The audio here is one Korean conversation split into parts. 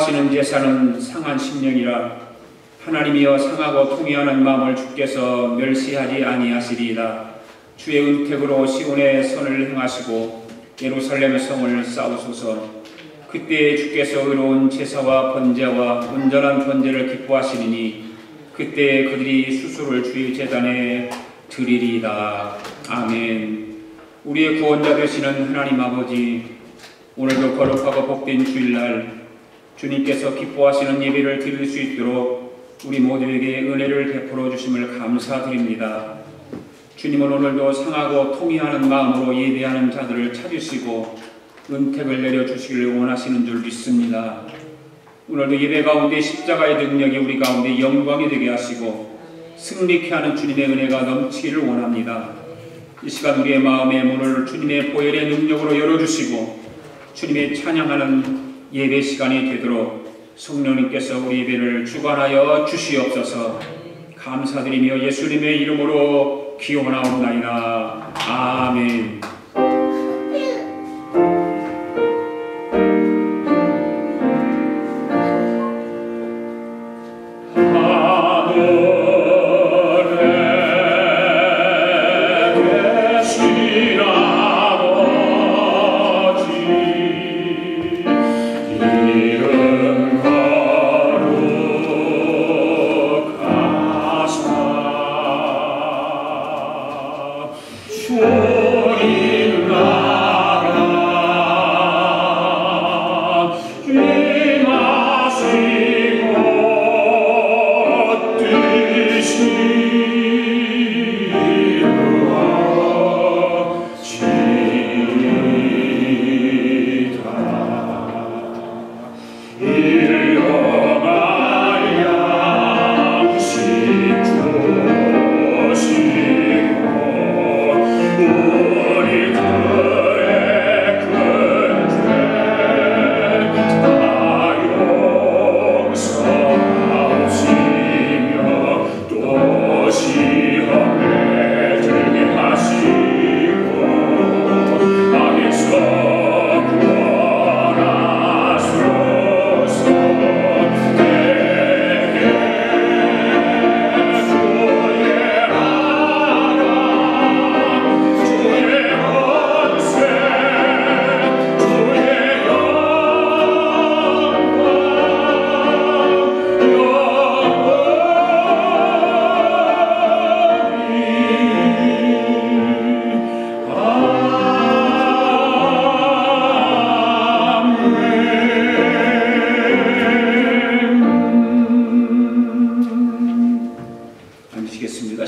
기뻐하시는 제사는 상한 심령이라. 하나님이여 상하고 통회하는 마음을 주께서 멸시하지 아니하시리이다. 주의 은택으로 시온의 선을 행하시고 예루살렘의 성을 쌓으소서. 그때 주께서 의로운 제사와 번제와 온전한 번제를 기뻐하시리니 그때 그들이 수수를 주의 제단에 드리리이다. 아멘. 우리의 구원자 되시는 하나님 아버지, 오늘도 거룩하고 복된 주일날 주님께서 기뻐하시는 예배를 드릴 수 있도록 우리 모두에게 은혜를 베풀어 주심을 감사드립니다. 주님은 오늘도 상하고 통회하는 마음으로 예배하는 자들을 찾으시고 은택을 내려주시기를 원하시는 줄 믿습니다. 오늘도 예배 가운데 십자가의 능력이 우리 가운데 영광이 되게 하시고 승리케 하는 주님의 은혜가 넘치기를 원합니다. 이 시간 우리의 마음의 문을 주님의 보혈의 능력으로 열어주시고 주님의 찬양하는 예배 시간이 되도록 성령님께서 우리 예배를 주관하여 주시옵소서. 감사드리며 예수님의 이름으로 기원하옵나이다. 아멘.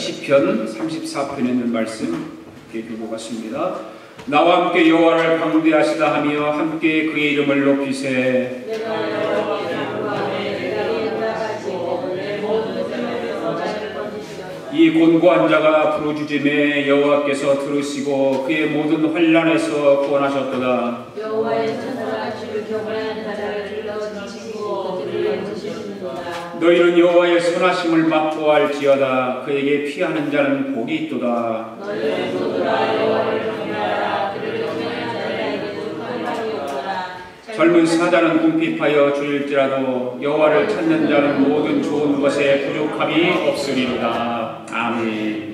시편 34편에 있는 말씀 읽고 갔습니다. 나와 함께 여호와를 강대하시다 하며 함께 그의 이름을 높이세. 이 곤고한 자가 부르짖음에 여호와께서 들으시고 그의 모든 환난에서 구원하셨도다. 여호와의 천사가 주를 경외하는 자를 들러주시고 그들을 지키시는도다. 너희는 여호와의 선하심을 맛보할지어다. 그에게 피하는 자는 복이 있도다. 너희는 모두라 여호와를 경외하라. 그를 경외하는 자에게 불평이 없도다. 젊은 사자는 궁핍하여 줄일지라도 여호와를 찾는 자는 모든 좋은 것에 부족함이 없으리로다. 아멘.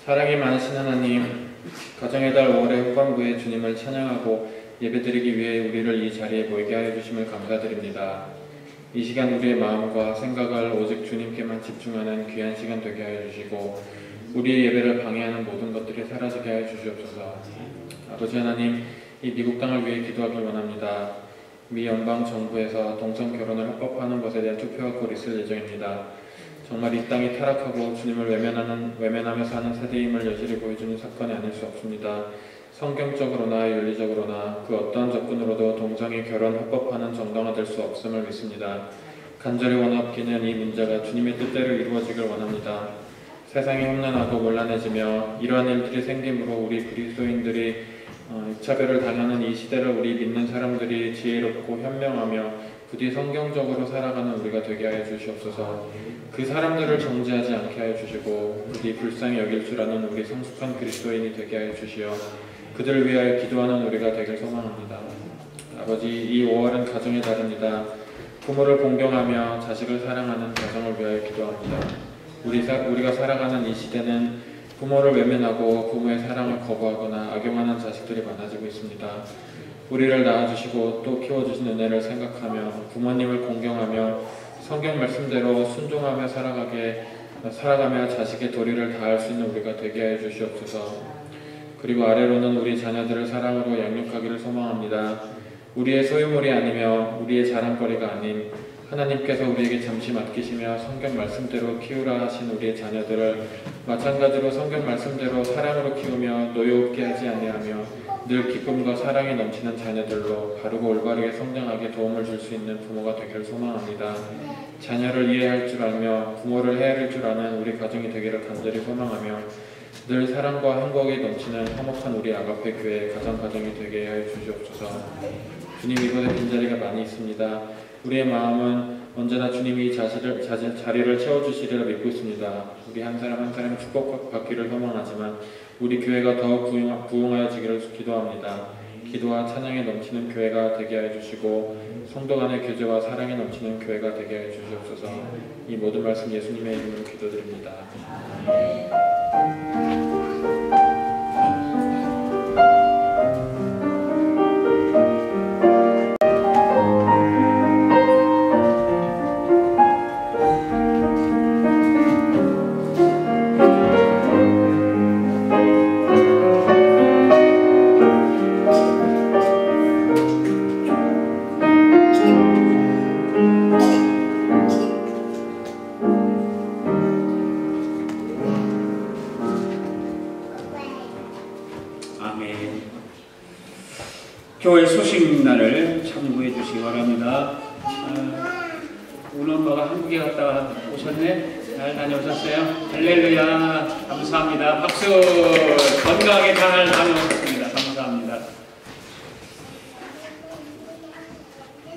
사랑이 많으신 하나님, 가정의 달 5월의 후반부에 주님을 찬양하고 예배드리기 위해 우리를 이 자리에 모이게 하여 주심을 감사드립니다. 이 시간 우리의 마음과 생각을 오직 주님께만 집중하는 귀한 시간 되게 하여 주시고 우리의 예배를 방해하는 모든 것들이 사라지게 하여 주시옵소서. 아버지 하나님, 이 미국 땅을 위해 기도하길 원합니다. 미 연방 정부에서 동성 결혼을 합법화하는 것에 대한 투표가 곧 있을 예정입니다. 정말 이 땅이 타락하고 주님을 외면하면서 하는 세대임을 여실히 보여주는 사건이 아닐 수 없습니다. 성경적으로나 윤리적으로나 그 어떠한 접근으로도 동성애 결혼 합법화는 정당화될 수 없음을 믿습니다. 간절히 원하옵기는 이 문제가 주님의 뜻대로 이루어지길 원합니다. 세상이 험난하고 곤란해지며 이러한 일들이 생김으로 우리 그리스도인들이 차별을 당하는 이 시대를 우리 믿는 사람들이 지혜롭고 현명하며 부디 성경적으로 살아가는 우리가 되게 하여 주시옵소서. 그 사람들을 정죄하지 않게 하여 주시고 부디 불쌍히 여길 줄 아는 우리 성숙한 그리스도인이 되게 하여 주시어 그들을 위하여 기도하는 우리가 되길 소망합니다. 아버지, 이 5월은 가정의 달입니다. 부모를 공경하며 자식을 사랑하는 가정을 위하여 기도합니다. 우리가 살아가는 이 시대는 부모를 외면하고 부모의 사랑을 거부하거나 악용하는 자식들이 많아지고 있습니다. 우리를 낳아주시고 또 키워주신 은혜를 생각하며 부모님을 공경하며 성경 말씀대로 순종하며 살아가며 자식의 도리를 다할 수 있는 우리가 되게 하여 주시옵소서. 그리고 아래로는 우리 자녀들을 사랑으로 양육하기를 소망합니다. 우리의 소유물이 아니며 우리의 자랑거리가 아닌 하나님께서 우리에게 잠시 맡기시며 성경 말씀대로 키우라 하신 우리의 자녀들을 마찬가지로 성경 말씀대로 사랑으로 키우며 노여웃게 하지 아니하며 늘 기쁨과 사랑이 넘치는 자녀들로 바르고 올바르게 성장하게 도움을 줄 수 있는 부모가 되기를 소망합니다. 자녀를 이해할 줄 알며 부모를 헤아릴 줄 아는 우리 가정이 되기를 간절히 소망하며 늘 사랑과 행복이 넘치는 화목한 우리 아가페 교회 가정이 되게 하여 주시옵소서. 주님, 이곳에 빈자리가 많이 있습니다. 우리의 마음은 언제나 주님이 자리를 채워주시리라 믿고 있습니다. 우리 한 사람 한 사람이 축복받기를 소망하지만 우리 교회가 더욱 부흥하여지기를 기도합니다. 기도와 찬양에 넘치는 교회가 되게 하여 주시고 성도 간의 교제와 사랑에 넘치는 교회가 되게 하여 주시옵소서. 이 모든 말씀 예수님의 이름으로 기도드립니다. 교회 소식란을 참고해 주시기 바랍니다. 우리 엄마가 한국에 갔다가 오셨네? 잘 다녀오셨어요? 할렐루야. 감사합니다. 박수. 건강하게 잘 다녀오셨습니다. 감사합니다.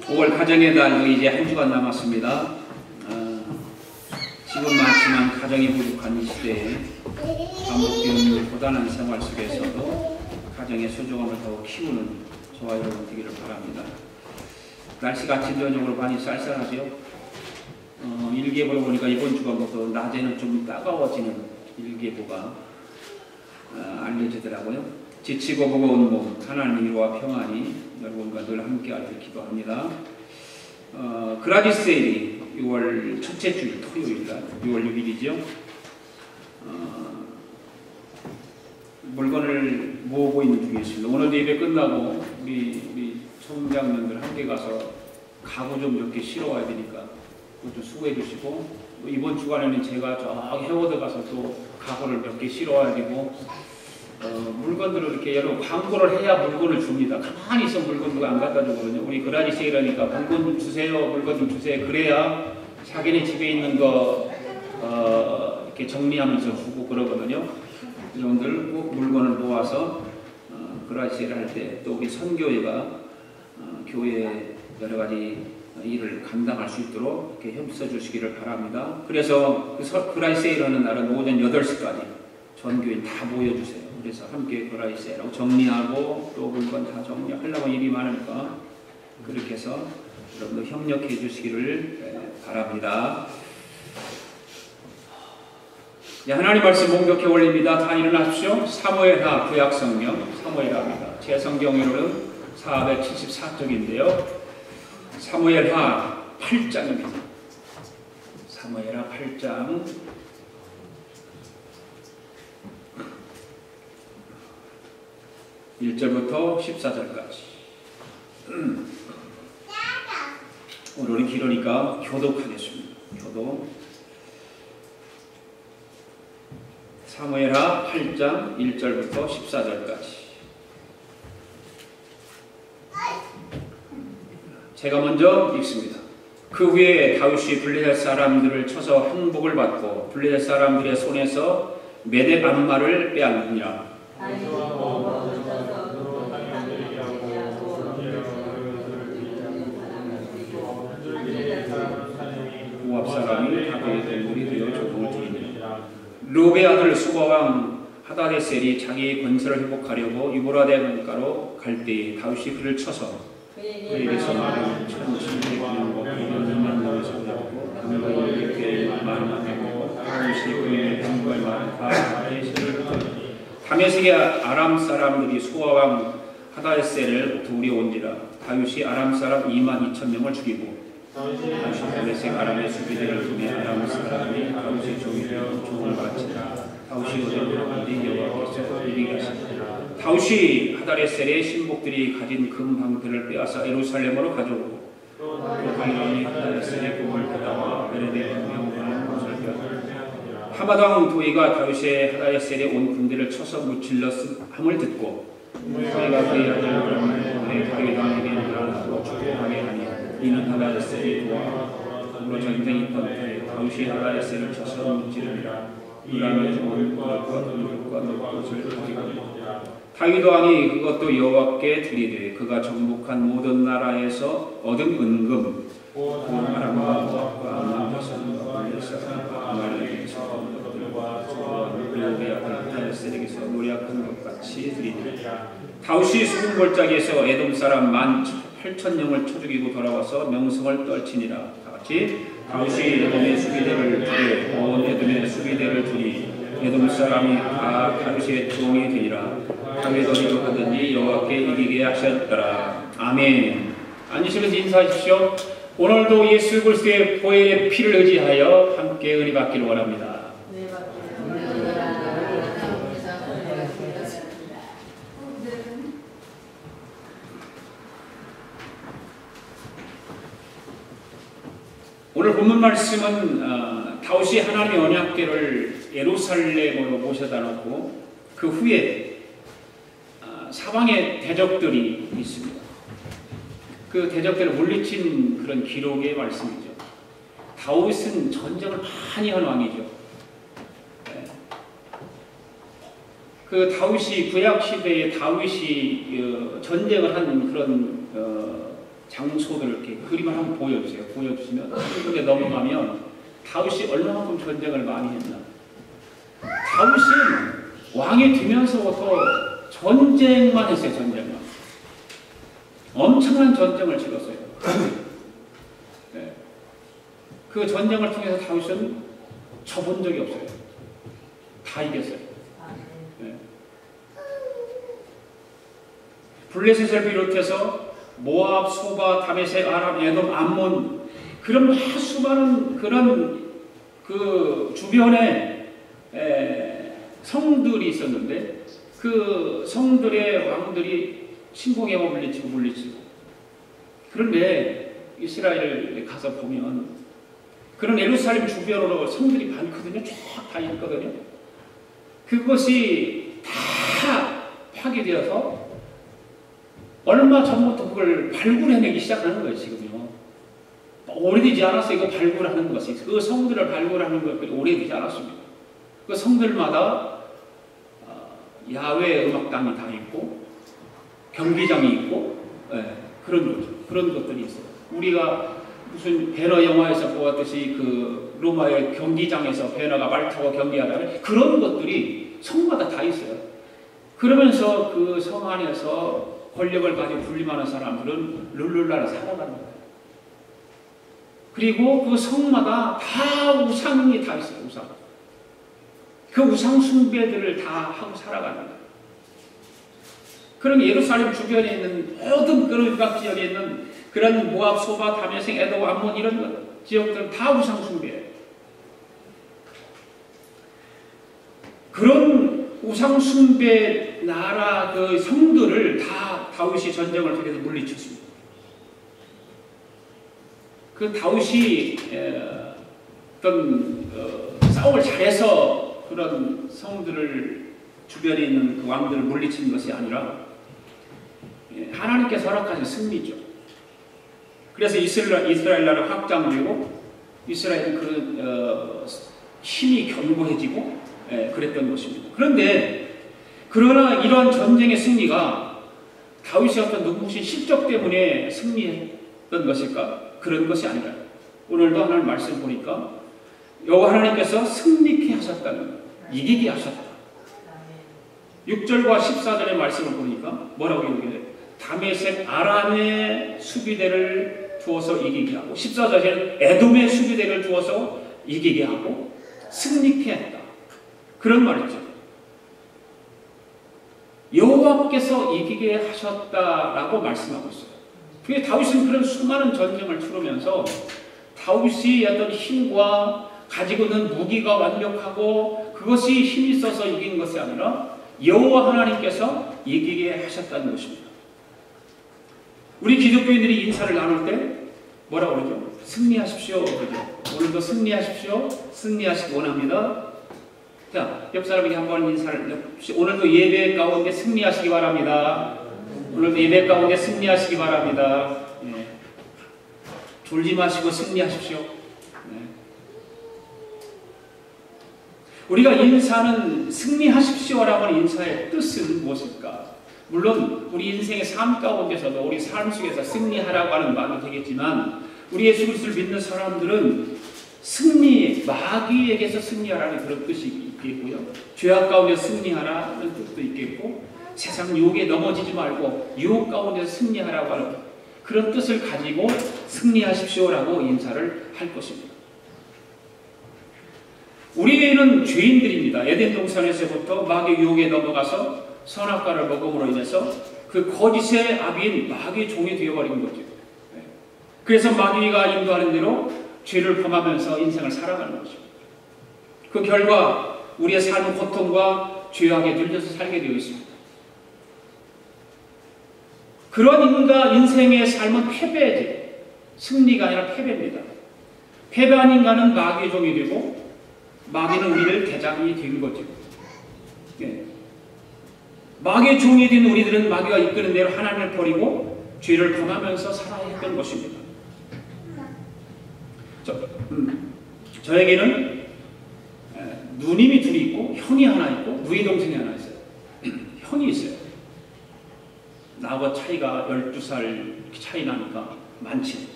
5월 가정의 달도 이제 한 주간 남았습니다. 지금 많지만 가정이 부족한 이 시대에 반복되는 고단한 생활 속에서도 가정의 소중함을 더욱 키우는 저와 여러분 되기를 바랍니다. 날씨가 아침 저녁으로 많이 쌀쌀하죠. 일기예보를 보니까 이번 주간부터 낮에는 좀 따가워지는 일기예보가 알려지더라고요. 지치고 무거운 몸, 하나님의 위로와 평안이 여러분과 늘 함께하길 기도합니다. 그라디 세일이 6월 첫째 주일 토요일날 6월 6일이죠. 물건을 모으고 있는 중에 있습니다. 오늘도 예배 끝나고 우리 총장님들 함께 가서 가구 좀 몇 개 실어 와야 되니까 그것도 수고해 주시고, 이번 주간에는 제가 저기 해워드 가서 또 가구를 몇 개 실어 와야 되고, 물건들을 이렇게 여러분 광고를 해야 물건을 줍니다. 가만히 있으면 물건 누가 안 갖다 주거든요. 우리 그라디 세일하니까 물건 주세요, 물건 좀 주세요. 그래야 자기네 집에 있는 거 이렇게 정리하면서 주고 그러거든요. 여러분들 꼭 물건을 모아서 그라디 세일 할 때 또 우리 선교회가 교회 여러 가지 일을 감당할 수 있도록 이렇게 협조해 주시기를 바랍니다. 그래서 그라디 세일하는 날은 오전 8시까지 전 교인 다 모여주세요. 그래서 함께 그라디 세일하고 정리하고 또 물건 다 정리하려고 일이 많으니까 그렇게 해서 여러분들 협력해 주시기를 바랍니다. 네, 하나님 말씀 목격해 올립니다. 다 일어나십시오. 사무엘하 구약성경 사무엘하입니다. 제 성경으로는 474쪽인데요. 사무엘하 8장입니다. 사무엘하 8장 1절부터 14절까지. 오늘은 길으니까 교독하겠습니다. 교독. 사무엘하 8장 1절부터 14절까지. 제가 먼저 읽습니다. 그 후에 다윗이 블레셋 사람들을 쳐서 항복을 받고 블레셋 사람들의 손에서 메뎃 암마를 빼앗느니라. 모압 사람이 다윗의 동물이 되어 조공을 드리니라. 룹의 아들 수바왕 하다데셀이 자기 건설을 회복하려고 유브라데 강가로 갈 때에 다윗이 그를 쳐서 그에게서 많은 1700명과 900만 명을 잡고 강가로 이렇게 많은 다윗이 그에게 강가에 많은 다메섹을 다메섹의 아람 사람들이 수바왕 하다데셀을 도우려온지라. 다윗이 아람 사람 22,000명을 죽이고 다윗이 다메섹 아람의 수비대를 통해 아람 사람이 다윗의 종을 바치라. 다윗이 얻은 여호와께서 이르게 하시니라. 다윗이 하다레셀의 신복들이 가진 금방들을 빼앗아 예루살렘으로 가져오고 또 다윗이 하다레셀의 금을 가져와 베레데 명하는 것을 빼앗아 하마당 도이가 다윗의 하다레셀에 온 군대를 쳐서 무찔렀음을 듣고 도이가 그의 아들 그의 다윗 왕에게 말하고 축복하게 하니 이는 하다레셀이 도와 더불어 전쟁이 있던 때에 다윗이 하다레셀을 쳐서 무찌르니라. 이라는 좋은 것과 은국과 높은 것을 가지고 다윗 왕이 그것도 여호와께 드리되 그가 정복한 모든 나라에서 얻은 은금 아람과 모압과 암몬 자손과 블레셋 사람과 아말렉에서 얻은 것들과 그의 아들 하다레셀에게서 노략한 것 같이 드리니라. 다윗이 수군 골짜기에서 에돔 사람 18,000명을 쳐 죽이고 돌아와서 명성을 떨치니라. 다같이 다윗이 에돔의 수비대를 두되 온 에돔의 수비대를 두니 에돔 사람이 다 다윗의 종이 되니라. 다윗 어디로 가든지 여호와께 이기게 하셨더라. 아멘. 앉으시면서 인사하십시오. 오늘도 예수 그리스도의 보혈의 피를 의지하여 함께 은혜 받기를 원합니다. 오늘 본문 말씀은 다윗이 하나님의 언약궤를 예루살렘으로 모셔다 놓고 그 후에 사방에 대적들이 있습니다. 그 대적들을 물리친 그런 기록의 말씀이죠. 다윗은 전쟁을 많이 한 왕이죠. 네. 그 다윗이 구약 시대에 다윗이 전쟁을 한 그런 장소들을 이렇게 그림을 한번 보여주세요. 보여주시면 그게 넘어가면 다윗이 얼마만큼 전쟁을 많이 했나. 다윗은 왕이 되면서부터 전쟁만 했어요. 전쟁만. 엄청난 전쟁을 치렀어요. 네. 그 전쟁을 통해서 다윗은 져본 적이 없어요. 다 이겼어요. 네. 블레셋을 비롯해서 모압, 소바, 다메섹, 아람, 에돔, 암몬 그런 수많은 그런 그 주변에 성들이 있었는데 그 성들의 왕들이 침공해와 물리치고 그런데 이스라엘에 가서 보면 그런 예루살렘 주변으로 성들이 많거든요. 쫙 다 있거든요. 그것이 다 파괴되어서 얼마 전부터 그걸 발굴해내기 시작하는 거예요. 지금요. 오래되지 않았어요. 이거 발굴하는 것이. 그 성들을 발굴하는 것이 오래되지 않았습니다. 그 성들마다 야외 음악당이 다 있고 경기장이 있고 그런 것들이 있어요. 우리가 무슨 배너 영화에서 보았듯이 그 로마의 경기장에서 배너가 말 타고 경기하다는 그런 것들이 성마다 다 있어요. 그러면서 그 성 안에서 권력을 가지고 불림하는 사람들은 룰루라를 살아가는 거예요. 그리고 그 성마다 다 우상이 다 있어요. 우상. 그 우상 숭배들을 다 하고 살아가는 거예요. 그럼 예루살렘 주변에 있는 모든 그런 유각 지역에 있는 그런 모압, 소바, 다메섹, 에돔, 암몬 이런 지역들은 다 우상 숭배예요. 그런 우상 숭배 나라 그 성들을 다 다윗이 전쟁을 통해서 물리쳤습니다. 그 다윗이 어떤 싸움을 잘해서 그런 성들을 주변에 있는 그 왕들을 물리친 것이 아니라 하나님께서 허락하신 승리죠. 그래서 이스라엘 나라 확장되고 이스라엘은 그 힘이 견고해지고 그랬던 것입니다. 그러나 이러한 전쟁의 승리가 다윗의 어떤 눈부신 실적 때문에 승리했던 것일까? 그런 것이 아니라 오늘도 하나님 말씀 보니까 여호와 하나님께서 승리케 하셨다는 거예요. 이기게 하셨다. 6절과 14절의 말씀을 보니까 뭐라고 얘기해요? 다메섹 아람의 수비대를 두어서 이기게 하고 14절에는 에돔의 수비대를 두어서 이기게 하고 승리케 했다. 그런 말이죠. 여호와께서 이기게 하셨다라고 말씀하고 있어요. 그게 다윗은 그런 수많은 전쟁을 치르면서 다윗이 어떤 힘과 가지고 있는 무기가 완벽하고 그것이 힘이 있어서 이긴 것이 아니라 여호와 하나님께서 이기게 하셨다는 것입니다. 우리 기독교인들이 인사를 나눌 때 뭐라고 그러죠? 승리하십시오. 그러죠? 오늘도 승리하십시오. 승리하시기 원합니다. 자, 옆 사람에게 한번 인사를 오늘도 예배 가운데 승리하시기 바랍니다. 오늘도 예배 가운데 승리하시기 바랍니다. 예. 졸지 마시고 승리하십시오. 네. 우리가 인사는 승리하십시오라고 하는 인사의 뜻은 무엇일까? 물론 우리 인생의 삶 가운데서도 우리 삶 속에서 승리하라고 하는 말도 되겠지만 우리 예수 그리스도를 믿는 사람들은 승리, 마귀에게서 승리하라는 그런 뜻이 있겠고요. 죄악 가운데 승리하라는 뜻도 있겠고 세상 유혹에 넘어지지 말고 유혹 가운데서 승리하라고 하는 그런 뜻을 가지고 승리하십시오라고 인사를 할 것입니다. 우리는 죄인들입니다. 에덴 동산에서부터 마귀 유혹에 넘어가서 선악과를 먹음으로 인해서 그 거짓의 아비인 마귀의 종이 되어버린 거죠. 그래서 마귀가 인도하는 대로 죄를 범하면서 인생을 살아가는 것입니다. 그 결과 우리의 삶은 고통과 죄악에 눌려서 살게 되어 있습니다. 그런 인생의 삶은 패배지 승리가 아니라 패배입니다. 패배한 인간은 마귀의 종이 되고 마귀는 우리를 대장이 된 거죠. 예. 마귀의 종이 된 우리들은 마귀가 이끄는 대로 하나님을 버리고 죄를 범하면서 살아야 했던 것입니다. 저에게는 누님이 둘이 있고 형이 하나 있고 누이 동생이 하나 있어요. 형이 있어요. 나하고 차이가 12살 차이 나니까 많지.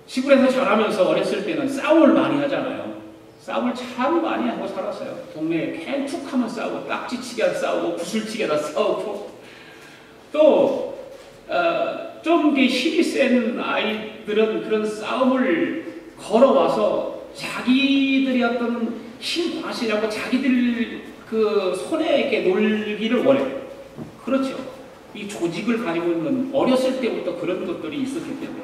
시골에서 자라면서 어렸을 때는 싸움을 많이 하잖아요. 싸움을 참 많이 하고 살았어요. 동네에 캔툭하면 싸우고 딱지치기하다 싸우고 구슬치기하다 싸우고 또 좀 힘이 센 아이들은 그런 싸움을 걸어와서 자기들이 어떤 힘 과시라고 자기들 그 손에 이렇게 놀기를 원해요. 그렇죠. 이 조직을 가지고 있는 어렸을 때부터 그런 것들이 있었기 때문에.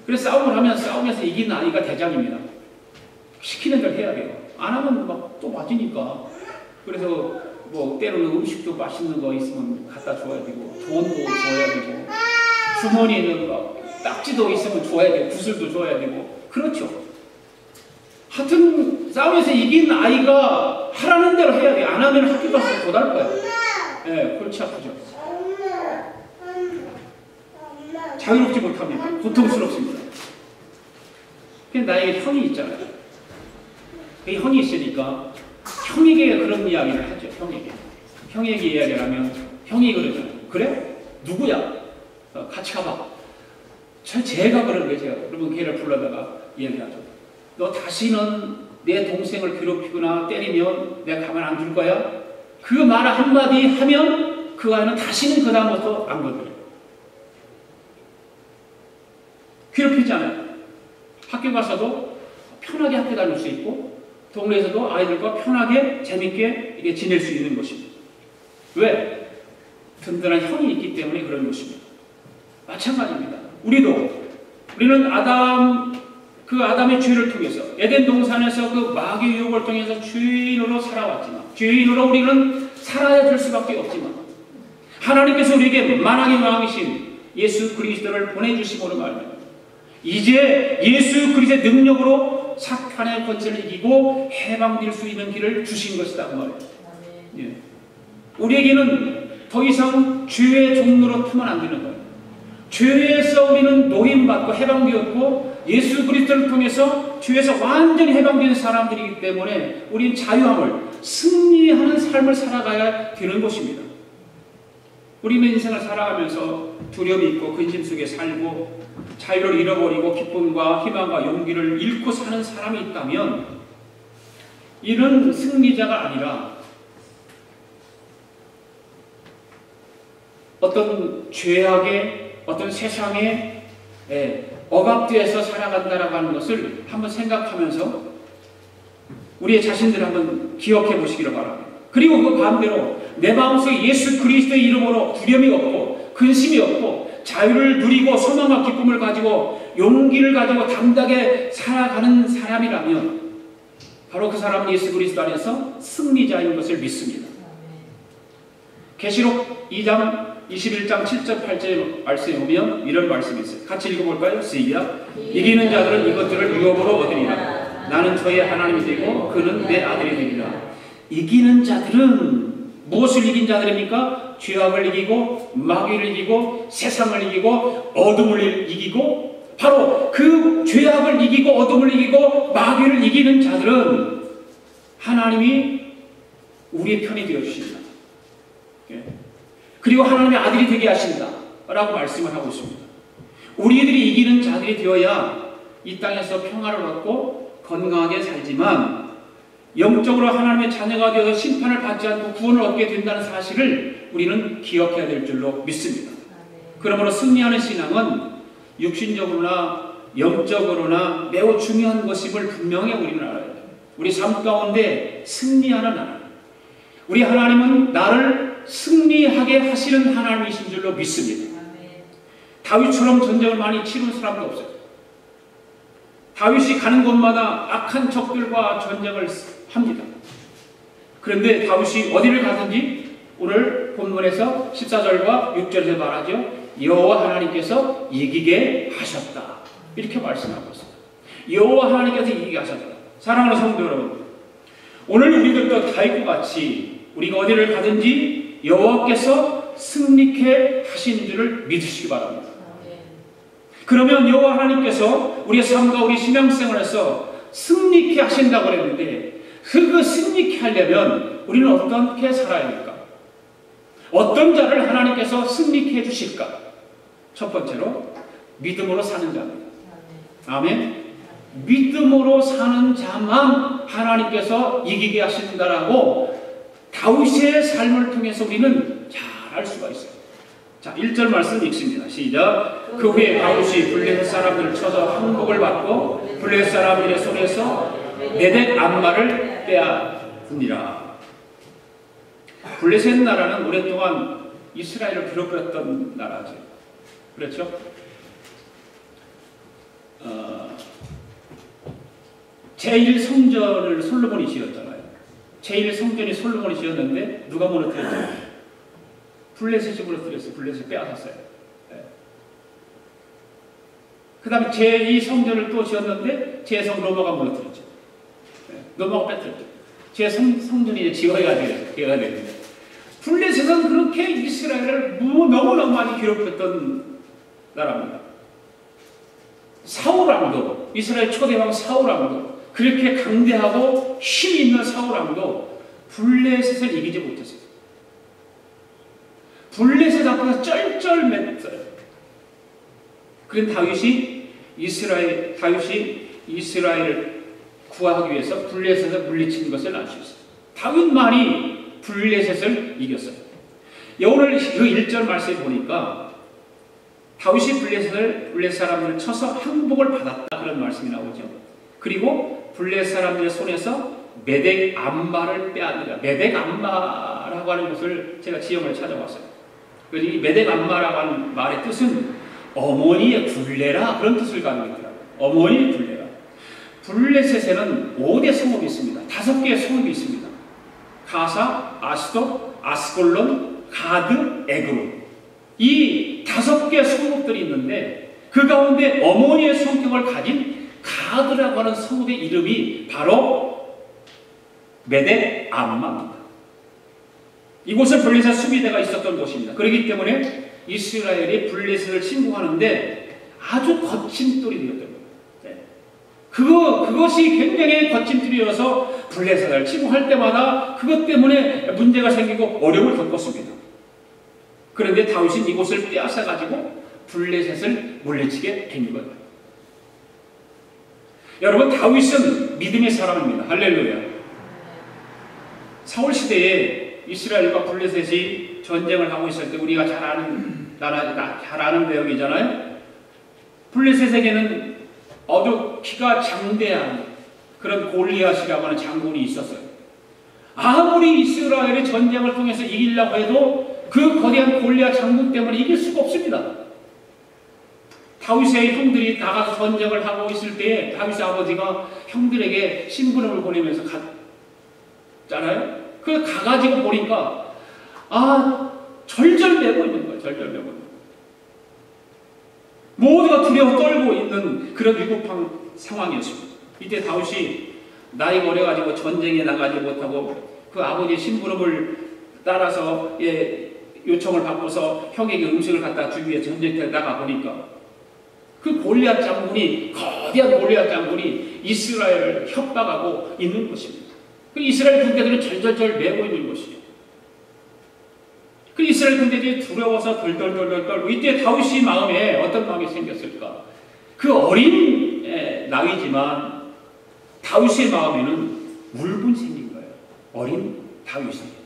그래서 싸움을 하면 싸움에서 이기는 아이가 대장입니다. 시키는 대로 해야 돼요. 안 하면 막 또 맞으니까. 그래서 뭐 때로는 음식도 맛있는 거 있으면 갖다 줘야 되고 돈도 줘야 되고 주머니에는 막 딱지도 있으면 줘야 되고 구슬도 줘야 되고 그렇죠. 하여튼 싸움에서 이긴 아이가 하라는 대로 해야 돼요. 안 하면 학교 가서 도달 거예요. 네, 골치 아프죠. 자유롭지 못합니다. 고통스럽습니다. 근데 나에게 형이 있잖아요. 그 형이 있으니까 형에게 그런 이야기를 하죠. 형에게 이야기를 하면 형이 그러잖아요. 그래? 누구야? 같이 가봐. 제가 그런 거예요. 제가. 그러면 걔를 불러다가 이야기하죠. 너 다시는 내 동생을 괴롭히거나 때리면 내가 가만 안 둘 거야? 그 말 한마디 하면 그 아이는 다시는 그 다음부터 안 건드려요. 괴롭히지 않아요. 학교 가서도 편하게 학교 다닐 수 있고 동네에서도 아이들과 편하게 재밌게 이렇게 지낼 수 있는 것입니다. 왜? 든든한 형이 있기 때문에 그런 것입니다. 마찬가지입니다. 우리는 아담의 죄를 통해서 에덴 동산에서 그 마귀의 유혹을 통해서 죄인으로 살아왔지만 죄인으로 우리는 살아야 될 수밖에 없지만 하나님께서 우리에게 만왕의 왕이신 예수 그리스도를 보내주심으로 말합니다. 이제 예수 그리스도의 능력으로 사탄의 권세를 이기고 해방될 수 있는 길을 주신 것이다 그 말이에요. 예. 우리에게는 더 이상 죄의 종로로 타면 안 되는 거예요. 죄에서 우리는 노임받고 해방되었고 예수 그리스도를 통해서 죄에서 완전히 해방된 사람들이기 때문에 우리는 자유함을 승리하는 삶을 살아가야 되는 것입니다. 우리는 인생을 살아가면서 두려움이 있고 근심 속에 살고 자유를 잃어버리고 기쁨과 희망과 용기를 잃고 사는 사람이 있다면 이는 승리자가 아니라 어떤 죄악의 어떤 세상에 억압되어서 살아간다라고 하는 것을 한번 생각하면서 우리의 자신들을 한번 기억해 보시기를 바랍니다. 그리고 그 반대로 내 마음속에 예수 그리스도의 이름으로 두려움이 없고 근심이 없고 자유를 누리고 소망과 기쁨을 가지고 용기를 가지고 당당하게 살아가는 사람이라면 바로 그 사람은 예수 그리스도 안에서 승리자인 것을 믿습니다. 계시록 2장 21장 7절 8절 말씀에 보면 이런 말씀이 있어요. 같이 읽어볼까요? 시작. 이기는 자들은 이것들을 유업으로 얻으리라. 나는 저의 하나님이 되고 그는 내 아들이 되리라. 이기는 자들은 무엇을 이긴 자들입니까? 죄악을 이기고 마귀를 이기고 세상을 이기고 어둠을 이기고 바로 그 죄악을 이기고 어둠을 이기고 마귀를 이기는 자들은 하나님이 우리의 편이 되어주십니다. 그리고 하나님의 아들이 되게 하신다 라고 말씀을 하고 있습니다. 우리들이 이기는 자들이 되어야 이 땅에서 평화를 얻고 건강하게 살지만 영적으로 하나님의 자녀가 되어서 심판을 받지 않고 구원을 얻게 된다는 사실을 우리는 기억해야 될 줄로 믿습니다. 그러므로 승리하는 신앙은 육신적으로나 영적으로나 매우 중요한 것임을 분명히 우리는 알아야 돼요. 우리 삶 가운데 승리하는 하나님, 우리 하나님은 나를 승리하게 하시는 하나님이신 줄로 믿습니다. 다윗처럼 전쟁을 많이 치른 사람도 없어요. 다윗이 가는 곳마다 악한 적들과 전쟁을 합니다. 그런데 다윗이 어디를 가든지 오늘 본문에서 14절과 6절에서 말하죠. 여호와 하나님께서 이기게 하셨다. 이렇게 말씀하고 있습니다. 여호와 하나님께서 이기게 하셨다. 사랑하는 성도 여러분, 오늘 우리들도 다윗과 같이 우리가 어디를 가든지 여호와께서 승리케 하신 줄을 믿으시기 바랍니다. 그러면 여호와 하나님께서 우리의 삶과 우리 신앙생활에서 승리케 하신다고 그랬는데 그 승리케 하려면 우리는 어떻게 살아야 될까? 어떤 자를 하나님께서 승리케 해주실까? 첫 번째로 믿음으로 사는 자입니다. 아멘. 믿음으로 사는 자만 하나님께서 이기게 하신다라고 다윗의 삶을 통해서 우리는 잘 알 수가 있어요. 자, 1절 말씀 읽습니다. 시작. 그 후에 다윗이 블레셋 사람들을 쳐서 항복을 받고 블레셋 사람들의 손에서 메덱 암마를 빼앗으니라. 블레셋 나라는 오랫동안 이스라엘을 괴롭혔던 나라죠. 그렇죠? 제1성전을 솔로몬이 지었잖아요. 제1성전이 솔로몬이 지었는데 누가 무너뜨렸죠? 블레셋이 무너뜨렸어요. 블레셋이 빼앗았어요. 네. 그 다음에 제2성전을 또 지었는데 제2성 로마가 무너뜨렸죠. 네. 로마가 뺏겼죠. 제3성전이 이제 지어야 되는데 블레셋은 그렇게 이스라엘을 너무너무 많이 괴롭혔던 나라입니다. 사울왕도, 이스라엘 초대왕 사울왕도, 그렇게 강대하고 힘이 있는 사울왕도 블레셋을 이기지 못했어요. 블레셋 앞에서 쩔쩔맸어요. 그런 다윗이 이스라엘을 구하기 위해서 블레셋을 물리치는 것을 알 수 있어요. 다윗만이 블레셋을 이겼어요. 오늘 그 1절 말씀에 보니까 다윗이 블레셋 사람들을 쳐서 항복을 받았다 그런 말씀이 나오죠. 그리고 블레셋 사람들의 손에서 메덱 암마를 빼앗느라. 메덱 암마라고 하는 것을 제가 지형을 찾아봤어요. 이 메덱 암마라고 하는 말의 뜻은 어머니의 굴레라 그런 뜻을 가지고 있더라고요. 어머니의 굴레라. 블레셋에는 5대 성읍이 있습니다. 5개의 성읍이 있습니다. 가사, 아스돗, 아스골론, 가드, 에그론. 이 5개의 성읍들이 있는데 그 가운데 어머니의 성격을 가진 가드라고 하는 성읍의 이름이 바로 메덱 암마입니다. 이곳은 블레셋 수비대가 있었던 곳입니다. 그렇기 때문에 이스라엘이 블레셋을 침공하는데 아주 거친 똘이 되었던 겁니다. 네. 그것이 굉장히 거친 똘이어서 블레셋을 침공할 때마다 그것 때문에 문제가 생기고 어려움을 겪었습니다. 그런데 다윗은 이곳을 빼앗아가지고 블레셋을 물리치게 된 거예요. 여러분, 다윗은 믿음의 사람입니다. 할렐루야. 사울 시대에 이스라엘과 블레셋이 전쟁을 하고 있을 때 우리가 잘 아는 내용이잖아요. 블레셋에게는 아주 키가 장대한 그런 골리앗이라고 하는 장군이 있었어요. 아무리 이스라엘의 전쟁을 통해서 이기려고 해도 그 거대한 골리앗 장군 때문에 이길 수가 없습니다. 다윗의 형들이 나가서 전쟁을 하고 있을 때에 다윗의 아버지가 형들에게 심부름을 보내면서 갔잖아요. 그 가가지고 보니까 절절매고 있는 거예요. 절절매고. 모두가 두려워 떨고 있는 그런 위급한 상황이었습니다. 이때 다윗이 나이가 어려가지고 전쟁에 나가지 못하고 그 아버지의 심부름을 따라서 요청을 받고서 형에게 음식을 갖다 주기 위해 전쟁터에 나가 보니까 그 골리앗 장군이, 거대한 골리앗 장군이 이스라엘을 협박하고 있는 것입니다. 그 이스라엘 군대들은 절절절 매고 있는 것이죠. 그 이스라엘 군대들이 두려워서 덜덜덜 떨고 이때 다윗의 마음에 어떤 마음이 생겼을까? 그 어린 나이지만 다윗의 마음에는 울분이 생긴 거예요. 어린 다윗이.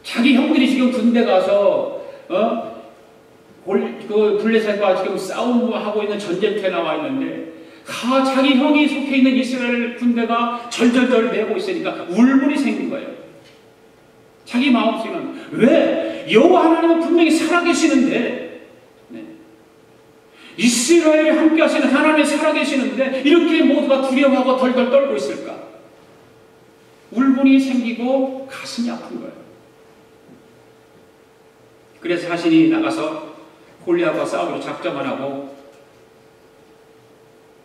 자기 형들이 지금 군대 가서 그 블레셋과 지금 싸움하고 있는 전쟁터에 나와 있는데 자기 형이 속해 있는 이스라엘 군대가 절절절 매고 있으니까 울분이 생긴 거예요. 자기 마음속에는 왜 여호와 하나님은 분명히 살아계시는데 이스라엘이 함께 하시는 하나님이 살아계시는데 이렇게 모두가 두려워하고 덜덜 떨고 있을까? 울분이 생기고 가슴이 아픈 거예요. 그래서 자신이 나가서 골리앗과 싸우기로 작정을 하고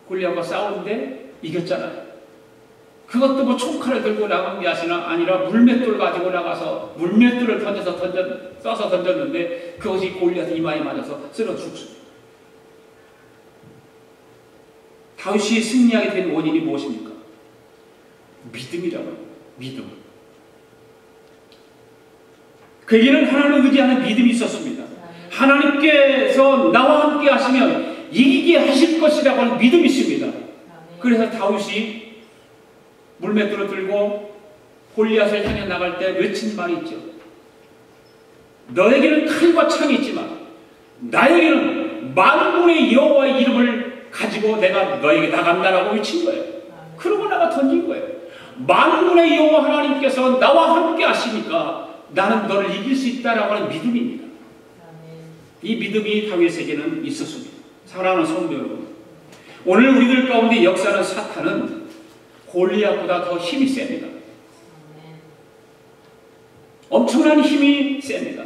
골리앗과 싸우는데 이겼잖아요. 그것도 뭐 총칼을 들고 나간 게 아니라 물맷돌 가지고 나가서 물맷돌을 써서 던졌는데 그것이 골리앗 이마에 맞아서 쓰러 죽습니다. 다윗이 승리하게 된 원인이 무엇입니까? 믿음이라고요. 믿음. 그에게는 하나님을 의지하는 믿음이 있었습니다. 하나님께서 나와 함께 하시면 이기게 하실 것이라고 하는 믿음이 있습니다. 그래서 다윗이 물맷돌을 들고 골리앗을 향해 나갈 때 외친 말이 있죠. 너에게는 칼과 창이 있지만 나에게는 만군의 여호와의 이름을 가지고 내가 너에게 나간다라고 외친 거예요. 그러고 나가 던진 거예요. 만군의 여호와 하나님께서 나와 함께 하시니까 나는 너를 이길 수 있다라고 하는 믿음입니다. 이 믿음이 다윗에게는 있었습니다. 사랑하는 성도 여러분, 오늘 우리들 가운데 역사하는 사탄은 골리앗보다 더 힘이 셉니다. 엄청난 힘이 셉니다.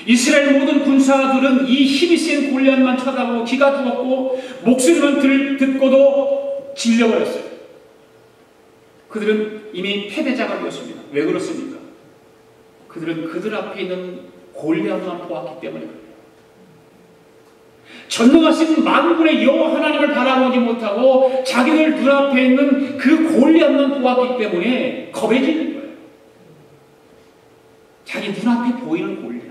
이스라엘 모든 군사들은 이 힘이 센 골리앗만 쳐다보고 기가 죽었고 목소리만 듣고도 질려버렸어요. 그들은 이미 패배자가 되었습니다. 왜 그렇습니까? 그들은 그들 앞에 있는 골리앗만 보았기 때문에 그래요. 전능하신 만군의 여호와 하나님을 바라보지 못하고 자기들 눈앞에 있는 그 골리앗만 보았기 때문에 겁에 지는 거예요. 자기 눈앞에 보이는 골리앗.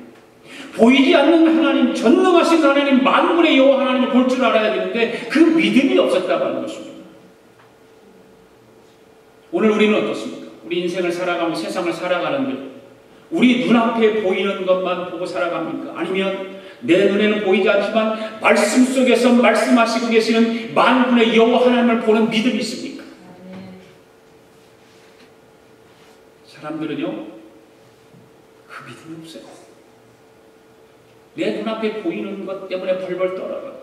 보이지 않는 하나님, 전능하신 하나님, 만군의 여호와 하나님을 볼 줄 알아야 되는데 그 믿음이 없었다고 하는 것입니다. 오늘 우리는 어떻습니까? 우리 인생을 살아가며 세상을 살아가는데 우리 눈앞에 보이는 것만 보고 살아갑니까? 아니면 내 눈에는 보이지 않지만 말씀 속에서 말씀하시고 계시는 만군의 여호와 하나님을 보는 믿음이 있습니까? 사람들은요, 그 믿음이 없어요. 내 눈앞에 보이는 것 때문에 벌벌 떨어요.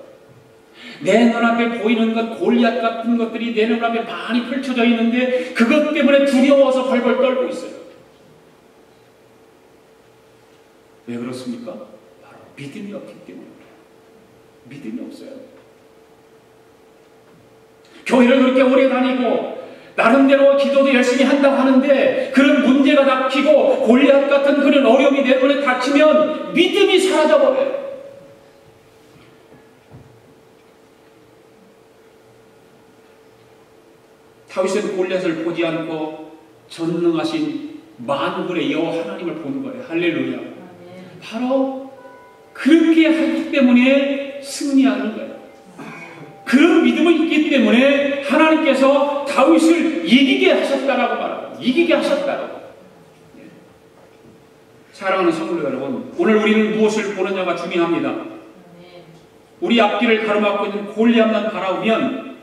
내 눈앞에 보이는 것, 골리앗 같은 것들이 내 눈앞에 많이 펼쳐져 있는데 그것 때문에 두려워서 벌벌 떨고 있어요. 왜 그렇습니까? 바로 믿음이 없기 때문에. 믿음이 없어요. 교회를 그렇게 오래 다니고 나름대로 기도도 열심히 한다고 하는데 그런 문제가 닥치고 골리앗 같은 그런 어려움이 내 눈에 닥치면 믿음이 사라져버려요. 다윗은 골리앗을 보지 않고 전능하신 만군의 여호와 하나님을 본 거예요. 할렐루야. 바로 그렇게 하기 때문에 승리하는 거예요. 그런 믿음이 있기 때문에 하나님께서 다윗을 이기게 하셨다라고 말합니다. 이기게 하셨다라고. 사랑하는 성도 여러분, 오늘 우리는 무엇을 보느냐가 중요합니다. 우리 앞길을 가로막고 있는 골리앗만 바라보면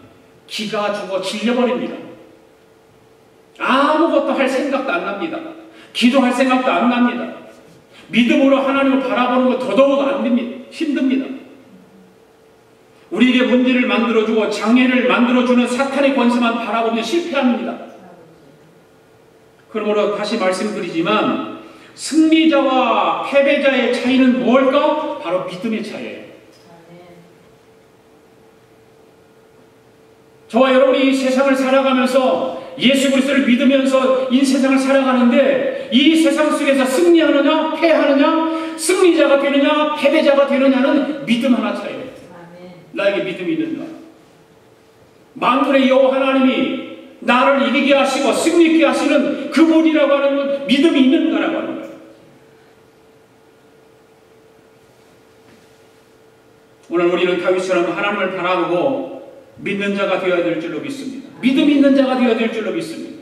기가 죽어 질려버립니다. 아무것도 할 생각도 안 납니다. 기도할 생각도 안 납니다. 믿음으로 하나님을 바라보는 것 더더욱 안 됩니다. 힘듭니다. 우리에게 문제를 만들어주고 장애를 만들어주는 사탄의 권세만 바라보면 실패합니다. 그러므로 다시 말씀드리지만 승리자와 패배자의 차이는 뭘까? 바로 믿음의 차이예요. 저와 여러분이 이 세상을 살아가면서 예수 그리스도를 믿으면서 이 세상을 살아가는데 이 세상 속에서 승리하느냐 패하느냐 승리자가 되느냐 패배자가 되느냐는 믿음 하나 차이예요. 나에게 믿음이 있는가? 만군의 여호와 하나님이 나를 이기게 하시고 승리케 하시는 그분이라고 하는 건 믿음이 있는가라고 하는 거예요. 오늘 우리는 다윗처럼 하나님을 바라보고 믿는 자가 되어야 될 줄로 믿습니다. 믿음이 있는 자가 되어야 될 줄로 믿습니다.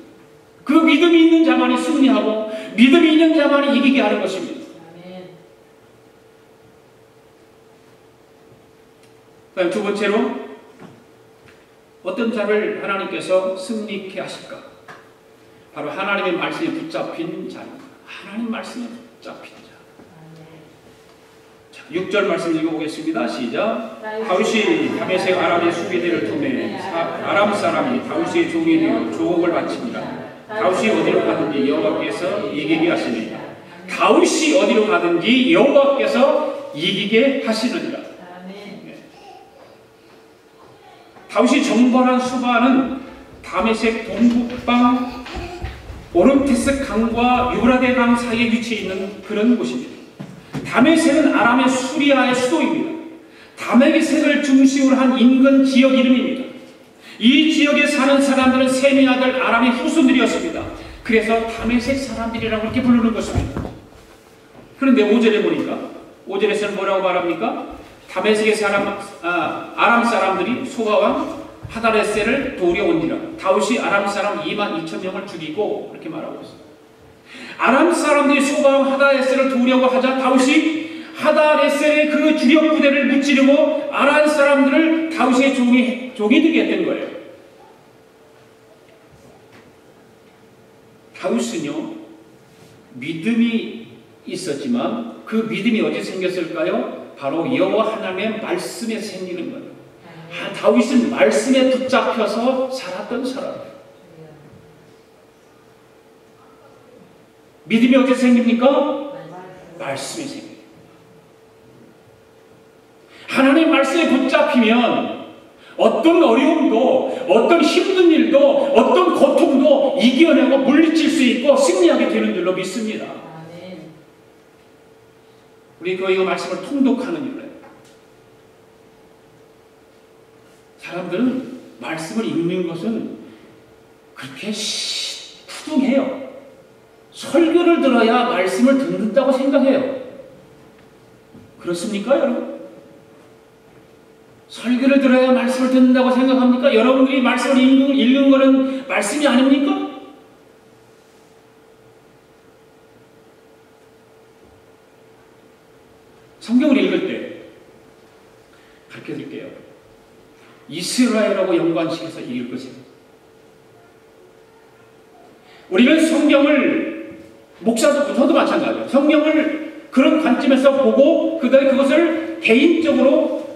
그 믿음이 있는 자만이 승리하고 믿음이 있는 자만이 이기게 하는 것입니다. 그다음 두 번째로 어떤 자를 하나님께서 승리케 하실까? 바로 하나님의 말씀에 붙잡힌 자입니다. 하나님 말씀에 붙잡힌 자. 6절 말씀 읽어보겠습니다. 시작. 다윗이 다메섹 아람의 수비대를 통해 아람 사람이 다윗의 종이 되어 조공을 바칩니다. 다윗이 어디로 가든지 여호와께서 이기게 하시느니라. 다윗이 어디로 가든지 여호와께서 이기게 하시느니라. 다윗이 정벌한 수바는 다메섹 동북방 오름테스 강과 유브라데 강 사이에 위치해 있는 그런 곳입니다. 다메섹은 아람의 수리아의 수도입니다. 다메섹을 중심으로 한 인근 지역 이름입니다. 이 지역에 사는 사람들은 셈의 아들 아람의 후손들이었습니다. 그래서 다메섹 사람들이라고 이렇게 부르는 것입니다. 그런데 5절에 보니까 5절에서는 뭐라고 말합니까? 다메섹의 아람 사람들이 소바왕 하다레셀을 도우려 온지라. 다윗이 아람 사람 22,000명을 죽이고 그렇게 말하고 있습니다. 아람 사람들이 소바왕 하다레셀을 도우려고 하자 다윗이 하다레셀의 그 주력 부대를 무찌르고 아람 사람들을 다윗의 종이 되게 했던 거예요. 다윗은요, 믿음이 있었지만 그 믿음이 어디서 생겼을까요? 바로 여호와 하나님의 말씀에 생기는 거예요. 다윗은 말씀에 붙잡혀서 살았던 사람이에요. 믿음이 어디서 생깁니까? 말씀에 생겨요. 하나님 말씀에 붙잡히면 어떤 어려움도, 어떤 힘든 일도, 어떤 고통도 이겨내고 물리칠 수 있고 승리하게 되는 줄로 믿습니다. 우리 교회가 말씀을 통독하는 일이에요. 사람들은 말씀을 읽는 것은 그렇게 푸둥해요. 설교를 들어야 말씀을 듣는다고 생각해요. 그렇습니까, 여러분? 설교를 들어야 말씀을 듣는다고 생각합니까? 여러분들이 말씀을 읽는 것은 말씀이 아닙니까? 성경을 읽을 때 가르쳐 드릴게요. 이스라엘하고 연관시켜서 읽을 것입니다. 우리는 성경을, 저도 마찬가지예요. 성경을 그런 관점에서 보고 그다음에 그것을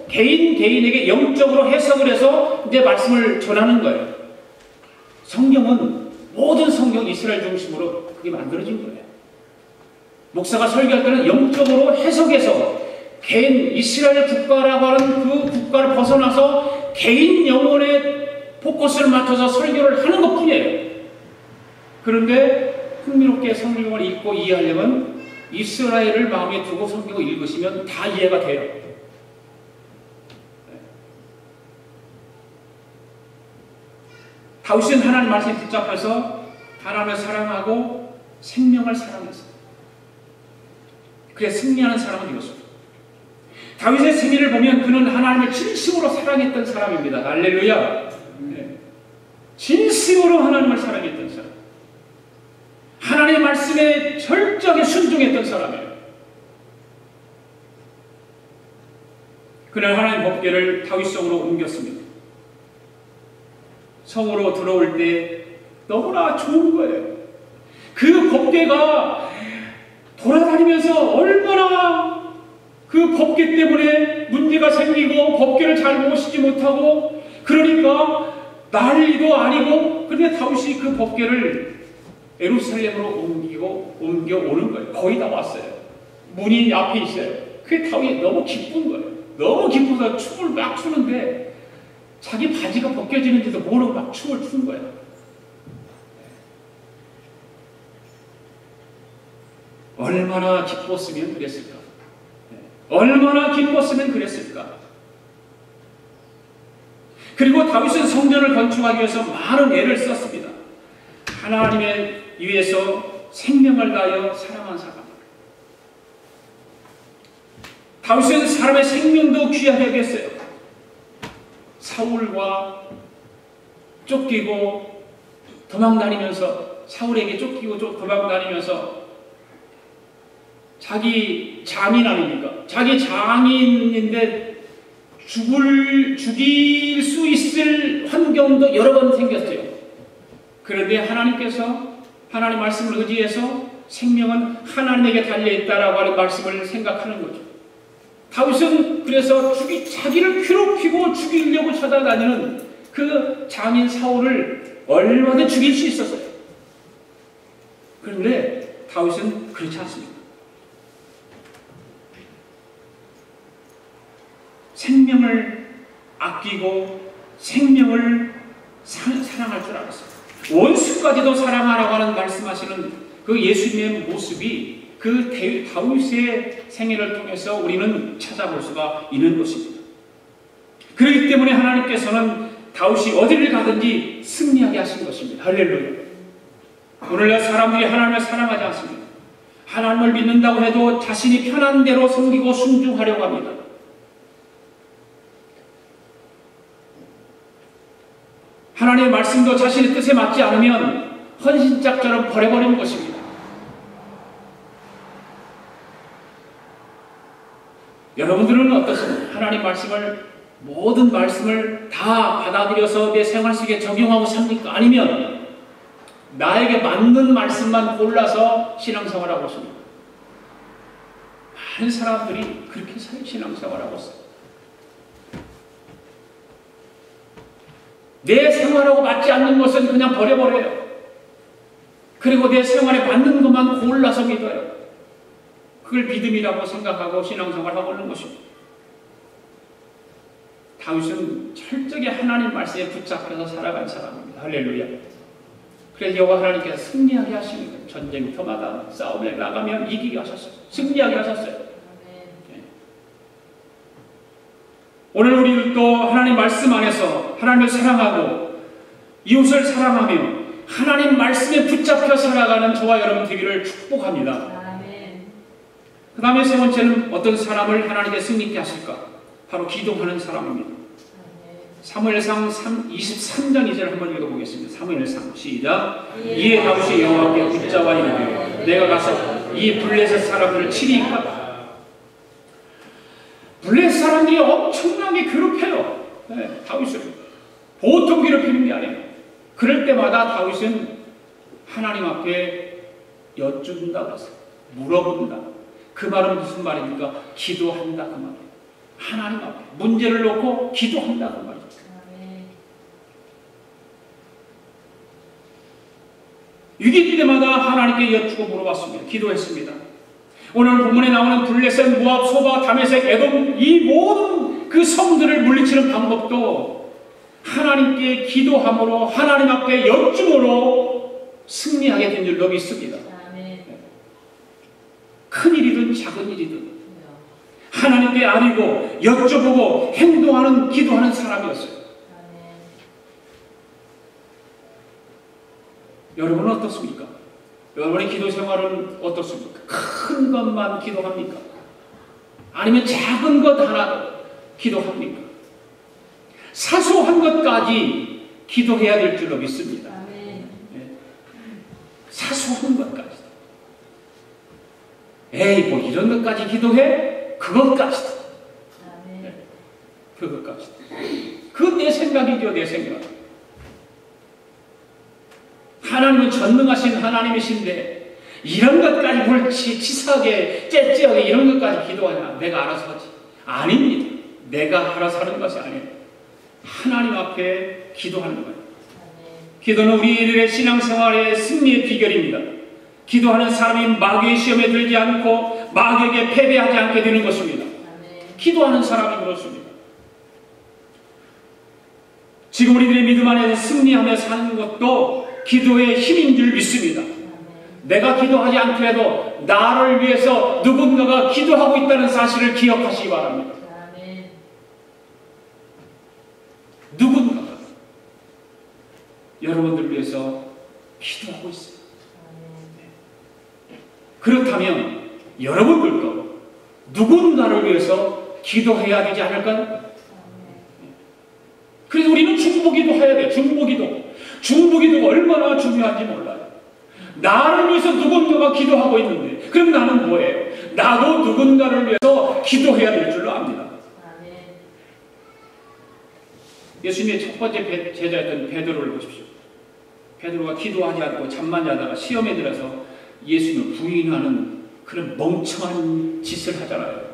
개인에게 영적으로 해석을 해서 이제 말씀을 전하는 거예요. 성경은 모든 성경 이스라엘 중심으로 그게 만들어진 거예요. 목사가 설교할 때는 영적으로 해석해서 개인 이스라엘 국가라고 하는 그 국가를 벗어나서 개인 영혼의 포커스를 맞춰서 설교를 하는 것뿐이에요. 그런데 흥미롭게 성경을 읽고 이해하려면 이스라엘을 마음에 두고 성경을 읽으시면 다 이해가 돼요. 다윗은 하나님 말씀에 붙잡혀서 하나님을 사랑하고 생명을 사랑했어요. 그래서 승리하는 사람은 이것입니다. 다윗의 생애를 보면 그는 하나님을 진심으로 사랑했던 사람입니다. 할렐루야. 네. 진심으로 하나님을 사랑했던 사람. 하나님의 말씀에 철저하게 순종했던 사람이에요. 그는 하나님의 법궤를 다윗 성으로 옮겼습니다. 성으로 들어올 때 너무나 좋은 거예요. 그 법궤가 돌아다니면서 얼마나 그 법궤 때문에 문제가 생기고 법궤를 잘 모시지 못하고 그러니까 난리도 아니고 근데 다윗이 그 법궤를 예루살렘으로 옮겨오는 거예요. 거의 다 왔어요. 문이 앞에 있어요. 그게 다윗이 너무 기쁜 거예요. 너무 기뻐서 춤을 막 추는데 자기 바지가 벗겨지는지도 모르고 막 춤을 추는 거예요. 얼마나 기뻤으면 그랬을까? 얼마나 기뻤으면 그랬을까? 그리고 다윗은 성전을 건축하기 위해서 많은 애를 썼습니다. 하나님의 위해서 생명을 다하여 사랑한 사람. 다윗은 사람의 생명도 귀하게 여겼어요. 사울과 쫓기고 도망다니면서 사울에게 쫓기고 도망다니면서 자기 장인 아닙니까? 자기 장인인데 죽일 수 있을 환경도 여러 번 생겼어요. 그런데 하나님께서 하나님 말씀을 의지해서 생명은 하나님에게 달려있다라고 하는 말씀을 생각하는 거죠. 다윗은 그래서 자기를 괴롭히고 죽이려고 찾아다니는 그 장인 사울을 얼마든지 죽일 수 있었어요. 그런데 다윗은 그렇지 않습니다. 생명을 아끼고 생명을 사랑할 줄 알았어요. 원수까지도 사랑하라고 하는 말씀하시는 그 예수님의 모습이 그 다윗의 생애를 통해서 우리는 찾아볼 수가 있는 것입니다. 그렇기 때문에 하나님께서는 다윗이 어디를 가든지 승리하게 하신 것입니다. 할렐루야. 오늘날 사람들이 하나님을 사랑하지 않습니다. 하나님을 믿는다고 해도 자신이 편한 대로 섬기고 순종하려고 합니다. 하나님의 말씀도 자신의 뜻에 맞지 않으면 헌신짝처럼 버려버리는 것입니다. 여러분들은 어떻습니까? 하나님 말씀을, 모든 말씀을 다 받아들여서 내 생활 속에 적용하고 삽니까? 아니면 나에게 맞는 말씀만 골라서 신앙생활하고 있습니다. 많은 사람들이 그렇게 신앙생활하고 있어요. 내 생활하고 맞지 않는 것은 그냥 버려버려요. 그리고 내 생활에 맞는 것만 골라서 믿어요. 그걸 믿음이라고 생각하고 신앙생활하고 있는 것입니다. 다윗은 철저히 하나님 말씀에 붙잡혀서 살아간 사람입니다. 할렐루야. 그래서 여호와 하나님께서 승리하게 하시는 거예요. 전쟁터마다 싸움에 나가면 이기게 하셨어요. 승리하게 하셨어요. 네. 오늘 우리도 하나님 말씀 안에서 하나님을 사랑하고 이웃을 사랑하며 하나님 말씀에 붙잡혀 살아가는 저와 여러분 되기를 축복합니다. 그 다음에 세 번째는 어떤 사람을 하나님께 승리케 하실까? 바로 기도하는 사람입니다. 사무엘상 23장 2절 한번 읽어보겠습니다. 사무엘상 시작. 이에 다윗이 여호와께 붙잡아 이르되 내가 가서 이 블레셋 사람들을 치리이까? 블레셋 사람들이 엄청나게 괴롭혀요. 네, 다윗을 보통 괴롭히는 게 아니에요. 그럴 때마다 다윗은 하나님 앞에 여쭙는다고 했어요. 물어본다. 그 말은 무슨 말입니까? 기도한다 그 말이에요. 하나님 앞에 문제를 놓고 기도한다 그 말이에요. 위기 때마다 하나님께 여쭈고 물어봤습니다. 기도했습니다. 오늘 본문에 나오는 블레셋, 모압, 소바, 다메섹, 에돔 이 모든 그 성들을 물리치는 방법도 하나님께 기도함으로 하나님 앞에 여쭈므로 승리하게 된 줄로 믿습니다. 큰 일이든 작은 일이든 하나님께 아뢰고 여쭤보고 행동하는 기도하는 사람이었어요. 여러분은 어떻습니까? 여러분의 기도 생활은 어떻습니까? 큰 것만 기도합니까? 아니면 작은 것 하나도 기도합니까? 사소한 것까지 기도해야 될 줄로 믿습니다. 네. 사소한 것까지. 에이, 뭐 이런 것까지 기도해? 그것까지도. 네. 그것까지도. 그건 내 생각이죠, 내 생각. 하나님은 전능하신 하나님이신데 이런 것까지 뭘 치사하게, 째째하게 이런 것까지 기도하냐? 내가 알아서 하지. 아닙니다. 내가 알아서 하는 것이 아니에요. 하나님 앞에 기도하는 거예요. 기도는 우리들의 신앙생활의 승리의 비결입니다. 기도하는 사람이 마귀의 시험에 들지 않고 마귀에게 패배하지 않게 되는 것입니다. 기도하는 사람이 그렇습니다. 지금 우리들의 믿음 안에서 승리하며 사는 것도 기도의 힘인 줄 믿습니다. 내가 기도하지 않더라도 나를 위해서 누군가가 기도하고 있다는 사실을 기억하시기 바랍니다. 누군가가 여러분들을 위해서 기도하고 있어요. 그렇다면 여러분들도 누군가를 위해서 기도해야 되지 않을까요? 그래서 우리는 중보기도 해야 돼요. 중보기도. 중보기도가 얼마나 중요한지 몰라요. 나를 위해서 누군가가 기도하고 있는데 그럼 나는 뭐예요? 나도 누군가를 위해서 기도해야 될 줄로 압니다. 예수님의 첫 번째 제자였던 베드로를 보십시오. 베드로가 기도하지 않고 잠만 자다가 시험에 들어서 예수님을 부인하는 그런 멍청한 짓을 하잖아요.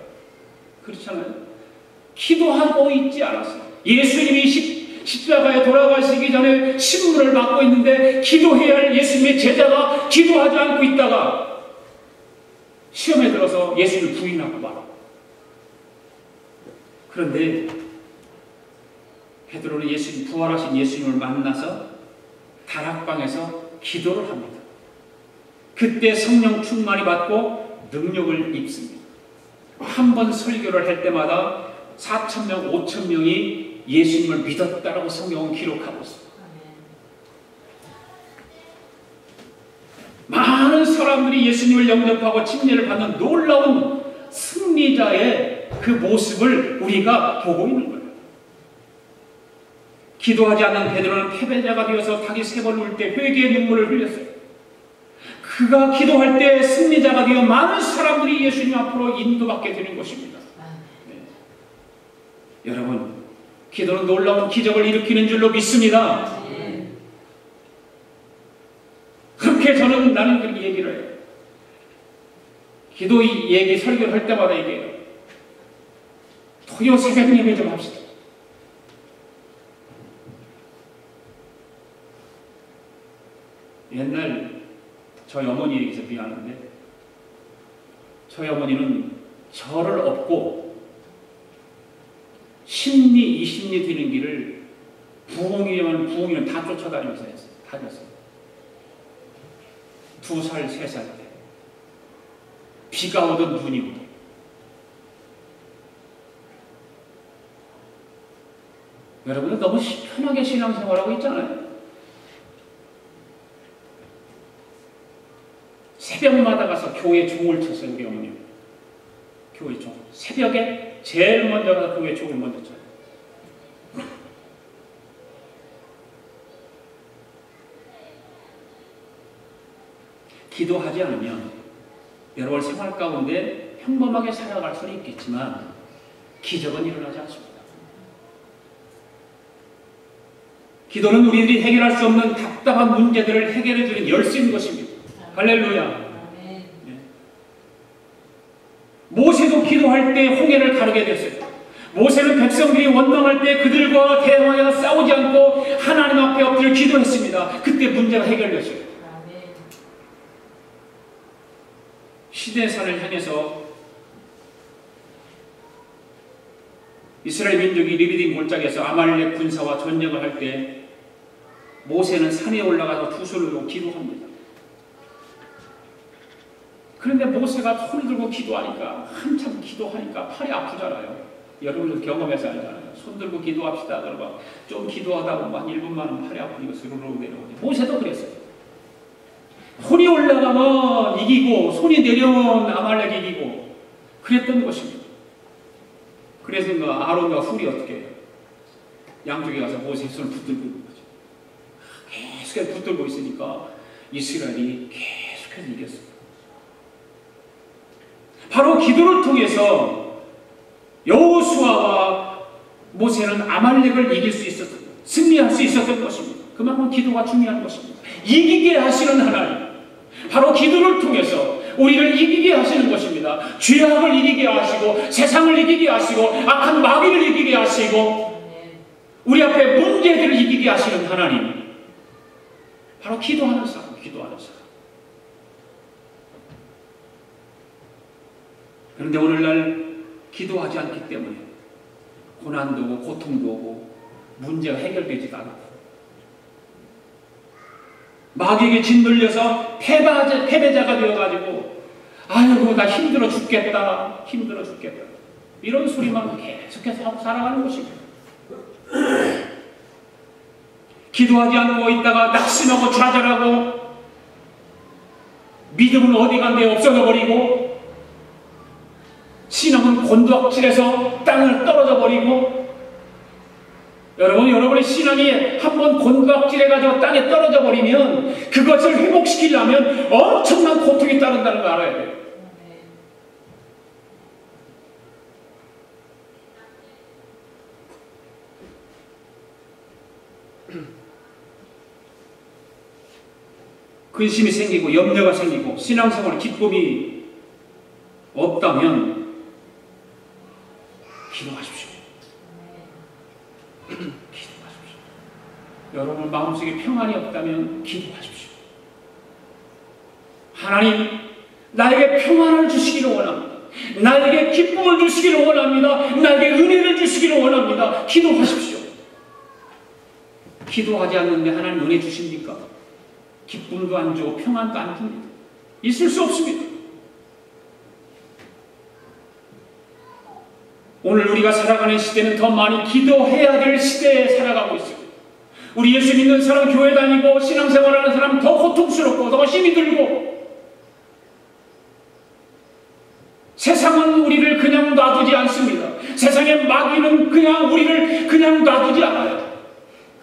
그렇잖아요. 기도하고 있지 않았어요. 예수님이 십자가에 돌아가시기 전에 신문을 받고 있는데 기도해야 할 예수님의 제자가 기도하지 않고 있다가 시험에 들어서 예수님을 부인하고 말아요. 그런데 베드로는 예수님, 부활하신 예수님을 만나서 다락방에서 기도를 합니다. 그때 성령 충만이 받고 능력을 입습니다. 한 번 설교를 할 때마다 4,000명, 5,000명이 예수님을 믿었다라고 성경은 기록하고 있습니다. 많은 사람들이 예수님을 영접하고 침례를 받는 놀라운 승리자의 그 모습을 우리가 보고 있는 거예요. 기도하지 않는 베드로는 패배자가 되어서 닭이 3번 울 때 회개의 눈물을 흘렸어요. 그가 기도할 때 승리자가 되어 많은 사람들이 예수님 앞으로 인도받게 되는 것입니다. 네. 여러분, 기도는 놀라운 기적을 일으키는 줄로 믿습니다. 그렇게 나는 그렇게 얘기를 해요. 기도 얘기 설교를 할 때마다 얘기해요. 토요 새벽 예배 좀 합시다. 옛날 저희 어머니 얘기해서 미안한데, 저희 어머니는 저를 업고 10리, 20리 되는 길을 부흥이면 다 쫓아다니면서 했어요. 다녔어요. 2살, 3살 때. 비가 오든 눈이 오든. 여러분은 너무 편하게 신앙생활하고 있잖아요. 새벽마다 가서 교회 종을 쳤어요, 우리 어머니. 교회 종. 새벽에 제일 먼저 가서 교회 종을 먼저 쳐요. 기도하지 않으면 여러분 생활 가운데 평범하게 살아갈 수는 있겠지만 기적은 일어나지 않습니다. 기도는 우리들이 해결할 수 없는 답답한 문제들을 해결해 주는 열쇠인 것입니다. 할렐루야. 네. 모세도 기도할 때 홍해를 가르게 됐어요. 모세는 백성들이 원망할 때 그들과 대화하여 싸우지 않고 하나님 앞에 엎드려 기도했습니다. 그때 문제가 해결됐어요. 시내산을 향해서 이스라엘 민족이 리비딤 골짜기에서 아말렉 군사와 전쟁을 할 때 모세는 산에 올라가서 두 손을 들고 기도합니다. 그런데 모세가 손을 들고 기도하니까 한참 기도하니까 팔이 아프잖아요. 여러분도 경험해서 알잖아요. 손 들고 기도합시다. 그러면 좀 기도하다 보면 한 1분만은 팔이 아프니까 스르르 내려오죠. 모세도 그랬어요. 손이 올라가면 이기고 손이 내려오면 아말렉 이기고 그랬던 것입니다. 그래서 아론과 훌이 어떻게 해요? 양쪽에 가서 모세의 손을 붙들고 있는 거죠. 계속해서 붙들고 있으니까 이스라엘이 계속해서 이겼어요. 바로 기도를 통해서 여호수아와 모세는 아말렉을 이길 수 있었던, 승리할 수 있었던 것입니다. 그만큼 기도가 중요한 것입니다. 이기게 하시는 하나님, 바로 기도를 통해서 우리를 이기게 하시는 것입니다. 죄악을 이기게 하시고 세상을 이기게 하시고 악한 마귀를 이기게 하시고 우리 앞에 문제들을 이기게 하시는 하나님, 바로 기도하는 사람, 기도하는 사람. 그런데 오늘날 기도하지 않기 때문에 고난도 오고 고통도 오고 문제가 해결되지도 않고 마귀에게 짓눌려서 패배자가 되어가지고 아이고 나 힘들어 죽겠다 이런 소리만 계속해서 하고 살아가는 것입니다. 기도하지 않고 있다가 낙심하고 좌절하고 믿음은 어디 간데 없어져 버리고 신앙은 곤두박질해서 땅을 떨어져 버리고 여러분의 신앙이 한번 곤두박질해가지고 땅에 떨어져 버리면 그것을 회복시키려면 엄청난 고통이 따른다는 걸 알아야 돼요. 근심이 생기고 염려가 생기고 신앙생활에 기쁨이 없다면 기도하십시오. 기도하십시오. 여러분 마음속에 평안이 없다면 기도하십시오. 하나님, 나에게 평안을 주시기를 원합니다. 나에게 기쁨을 주시기를 원합니다. 나에게 은혜를 주시기를 원합니다. 기도하십시오. 기도하지 않는데 하나님 은혜 주십니까? 기쁨도 안 주고 평안도 안 줍니다. 있을 수 없습니다. 오늘 우리가 살아가는 시대는 더 많이 기도해야 될 시대에 살아가고 있습니다. 우리 예수 믿는 사람, 교회 다니고 신앙생활하는 사람 더 고통스럽고 더 힘이 들고, 세상은 우리를 그냥 놔두지 않습니다. 세상의 마귀는 그냥 우리를 그냥 놔두지 않아요.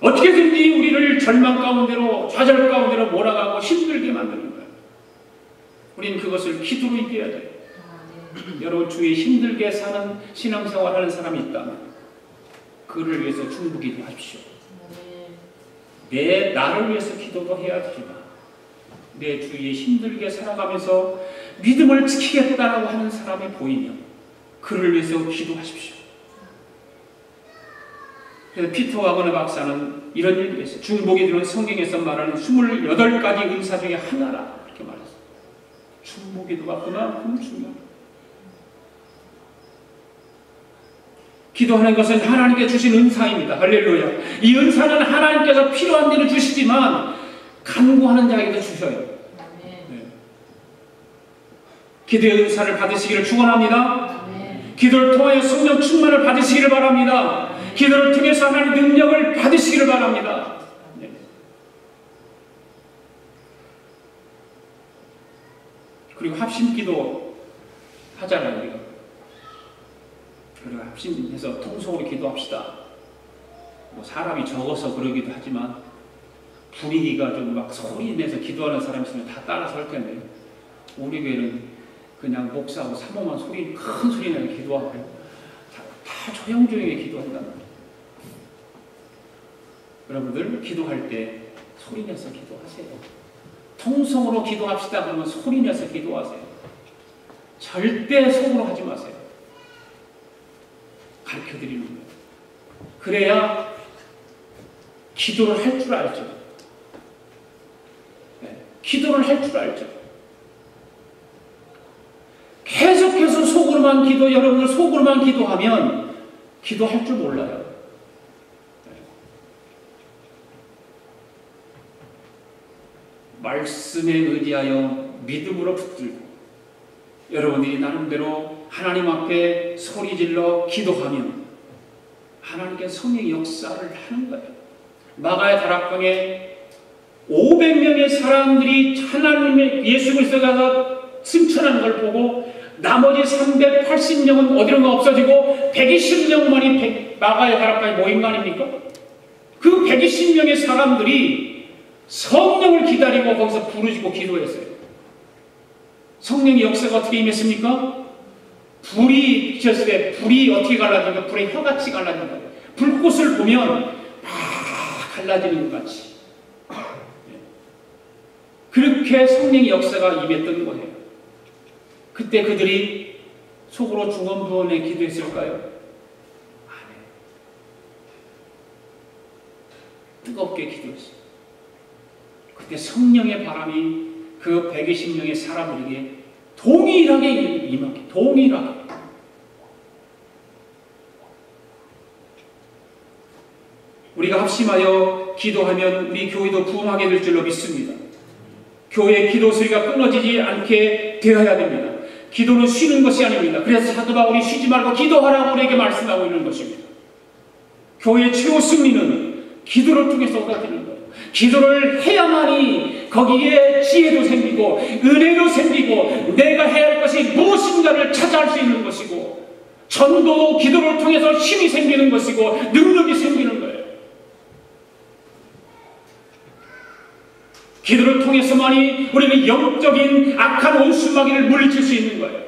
어떻게든지 우리를 절망 가운데로, 좌절 가운데로 몰아가고 힘들게 만드는 거예요. 우리는 그것을 기도로 이겨야 돼요. 여러분 주위에 힘들게 사는 신앙생활하는 사람이 있다면 그를 위해서 중보 기도하십시오. 나를 위해서 기도도 해야 되지만 내 주위에 힘들게 살아가면서 믿음을 지키겠다라고 하는 사람이 보이면 그를 위해서 기도하십시오. 그래서 피터 와그너 박사는 이런 얘기를 했어요. 중보기도는 성경에서 말하는 28가지 은사 중에 하나라, 이렇게 말했어요. 중보기도가 그만큼 중요합니다. 기도하는 것은 하나님께 주신 은사입니다. 할렐루야. 이 은사는 하나님께서 필요한 대로 주시지만 간구하는 자에게도 주셔요. 네. 기도의 은사를 받으시기를 축원합니다. 기도를 통하여 성령 충만을 받으시기를 바랍니다. 기도를 통해서 하나님의 능력을 받으시기를 바랍니다. 네. 그리고 합심기도 하잖아요, 우리가. 그리고 합심해서 통성으로 기도합시다. 뭐 사람이 적어서 그러기도 하지만 분위기가 좀 막 소리 내서 기도하는 사람이 있으면 다 따라서 할 텐데, 우리 교회는 그냥 목사하고 사모만 큰 소리 내서 기도하고 다 조용조용히 기도한단 말이에요. 여러분들 기도할 때 소리 내서 기도하세요. 통성으로 기도합시다 그러면 소리 내서 기도하세요. 절대 속으로 하지 마세요. 가르쳐드리는 거예요. 그래야 기도를 할 줄 알죠. 네, 기도를 할 줄 알죠. 계속해서 속으로만 여러분들 속으로만 기도하면 기도할 줄 몰라요. 말씀에 의지하여 믿음으로 붙들고 여러분들이 나름대로 하나님 앞에 소리질러 기도하면 하나님께 성령의 역사를 하는 거예요. 마가의 다락방에 500명의 사람들이 하나님의 예수 그리스도가 승천하는 걸 보고 나머지 380명은 어디론가 없어지고 120명만이 마가의 다락방에 모인 거 아닙니까? 그 120명의 사람들이 성령을 기다리고 거기서 부르짖고 기도했어요. 성령의 역사가 어떻게 임했습니까? 불이 비쳤을 때 불이 어떻게 갈라지는가? 불의 혀같이 갈라지는 거예요. 불꽃을 보면 막 갈라지는 것 같이. 그렇게 성령의 역사가 임했던 거예요. 그때 그들이 속으로 중언부언에 기도했을까요? 아니에요. 뜨겁게 기도했어요. 그때 성령의 바람이 그 120명의 사람들에게 동일하게 임하게, 동일하게. 우리가 합심하여 기도하면 우리 교회도 부흥하게 될 줄로 믿습니다. 교회의 기도 소리가 끊어지지 않게 되어야 됩니다. 기도는 쉬는 것이 아닙니다. 그래서 사도 바울이 쉬지 말고 기도하라고 우리에게 말씀하고 있는 것입니다. 교회의 최고 승리는 기도를 통해서 얻어지는 거예요. 기도를 해야만이 거기에 지혜도 생기고 은혜도 생기고 내가 해야 할 것이 무엇인가를 찾아할 수 있는 것이고 전도도 기도를 통해서 힘이 생기는 것이고 능력이 생기는 거예요. 기도를 통해서만이 우리는 영적인 악한 원수마귀를 물리칠 수 있는 거예요.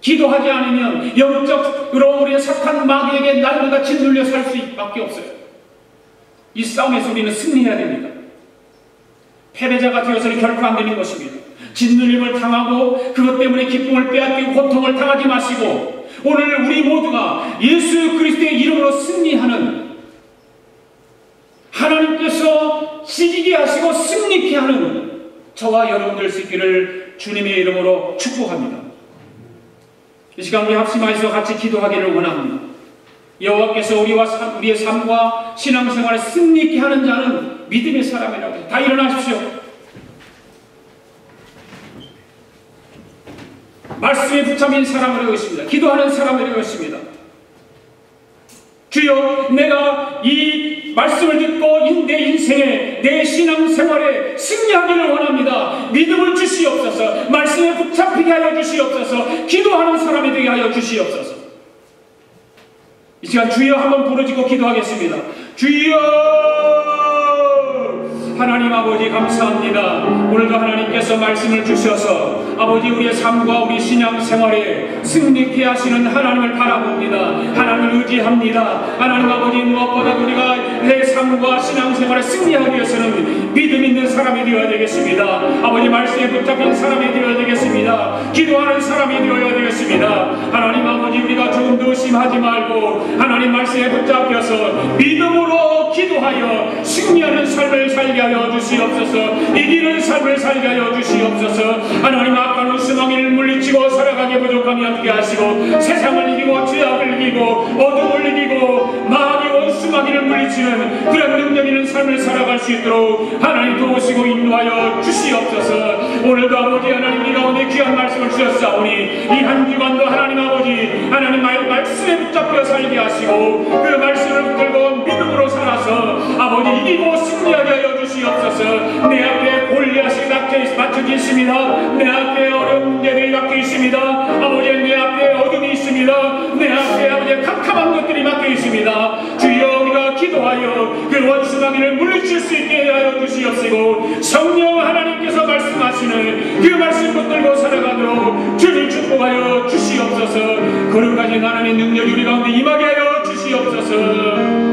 기도하지 않으면 영적으로 우리의 착한 마귀에게 날개같이 눌려 살 수밖에 없어요. 이 싸움에서 우리는 승리해야 됩니다. 패배자가 되어서는 결코 안 되는 것입니다. 짓눌림을 당하고 그것 때문에 기쁨을 빼앗기고 고통을 당하지 마시고 오늘 우리 모두가 예수 그리스도의 이름으로 승리하는 하나님께서 지지게 하시고 승리케 하는 저와 여러분들 수 있기를 주님의 이름으로 축복합니다. 이 시간 우리 합심하여서 같이 기도하기를 원합니다. 여호와께서 우리의 삶과 신앙생활을 승리케 하는 자는 믿음의 사람이라고 해요. 다 일어나십시오. 말씀에 붙잡힌 사람을 되겠습니다. 기도하는 사람을 되겠습니다. 주여, 내가 이 말씀을 듣고 내 인생에, 내 신앙생활에 승리하기를 원합니다. 믿음을 주시옵소서. 말씀에 붙잡히게 하여 주시옵소서. 기도하는 사람이 되게 하여 주시옵소서. 이 시간 주여 한번 부르짖고 기도하겠습니다. 주여! 하나님 아버지 감사합니다. 오늘도 하나님께서 말씀을 주셔서 아버지 우리의 삶과 우리 신앙생활에 승리케 하시는 하나님을 바라봅니다. 하나님을 의지합니다. 하나님 아버지 무엇보다 우리가 내 삶과 신앙생활에 승리하기 위해서는 믿음 있는 사람이 되어야 되겠습니다. 아버지 말씀에 붙잡힌 사람이 되어야 되겠습니다. 기도하는 사람이 되어야 되겠습니다. 하나님 아버지 우리가 조금도 의심하지 말고 하나님 말씀에 붙잡혀서 믿음으로 기도하여 승리하는 삶을 살게 하여 주시옵소서. 이기는 삶을 살게 하여 주시옵소서. 하나님 아까는 수망이를 물리치고 살아가기 부족함이 없게 하시고 세상을 이기고 죄악을 이기고 어둠을 이기고 마귀 원수마귀를 물리치는 그런 능력 있는 삶을 살아갈 수 있도록 하나님 도우시고 인도하여 주시옵소서. 오늘도 아버지 하나님 우리 가운데 귀한 말씀을 주셨사오니 이 한 주간도 하나님 아버지 하나님 말씀에 붙잡혀 살게 하시고 그 말씀을 붙들고 믿음으로 살아서 아버지 이기고 승리하게 하여 주시옵소서. 내 앞에 골리앗이 맞춰져 있습니다. 내 앞에 어려운 문제들이 막혀 있습니다. 아버지 내 앞에 어둠이 있습니다. 내 앞에 아버지 캄캄한 것들이 막혀 있습니다. 주여 우리가 기도하여 그 원수마귀를 물리칠 수 있게 하여 주시옵시고 성령 하나님께서 말씀하시는 그 말씀 붙들고 살아가도록 주를 축복하여 주시옵소서. 거룩하신 하나님의 능력이 우리 가운데 임하게 하여 주시옵소서.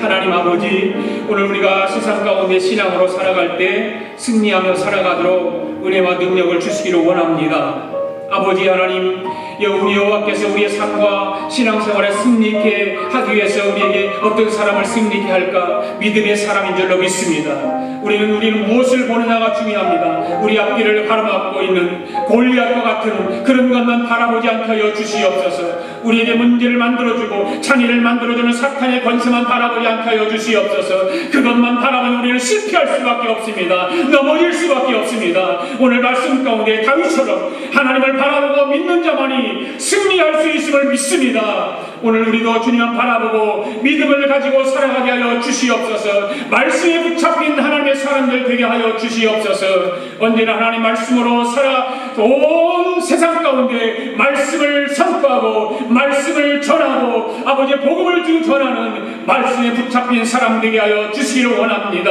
하나님 아버지 오늘 우리가 세상 가운데 신앙으로 살아갈 때 승리하며 살아가도록 은혜와 능력을 주시기를 원합니다. 아버지 하나님 우리 여호와께서 우리의 삶과 신앙생활에 승리케 하기 위해서 우리에게 어떤 사람을 승리케 할까? 믿음의 사람인 줄로 믿습니다. 우리는 무엇을 보느냐가 중요합니다. 우리 앞길을 가로막고 있는 골리앗과 같은 그런 것만 바라보지 않게 하여 주시옵소서. 우리에게 문제를 만들어주고 창의를 만들어주는 사탄의 권세만 바라보지 않게 하여 주시옵소서. 그것만 바라보면 우리는 실패할 수밖에 없습니다. 넘어질 수밖에 없습니다. 오늘 말씀 가운데 다윗처럼 하나님을 바라보고 믿는 자만이 승리할 수 있음을 믿습니다. 오늘 우리도 주님만 바라보고 믿음을 가지고 살아가게 하여 주시옵소서. 말씀에 붙잡힌 하나님의 사람들 되게 하여 주시옵소서. 언제나 하나님 말씀으로 살아 온 세상 가운데 말씀을 선포하고 말씀을 전하고 아버지의 복음을 전하는 말씀에 붙잡힌 사람 되게 하여 주시기를 원합니다.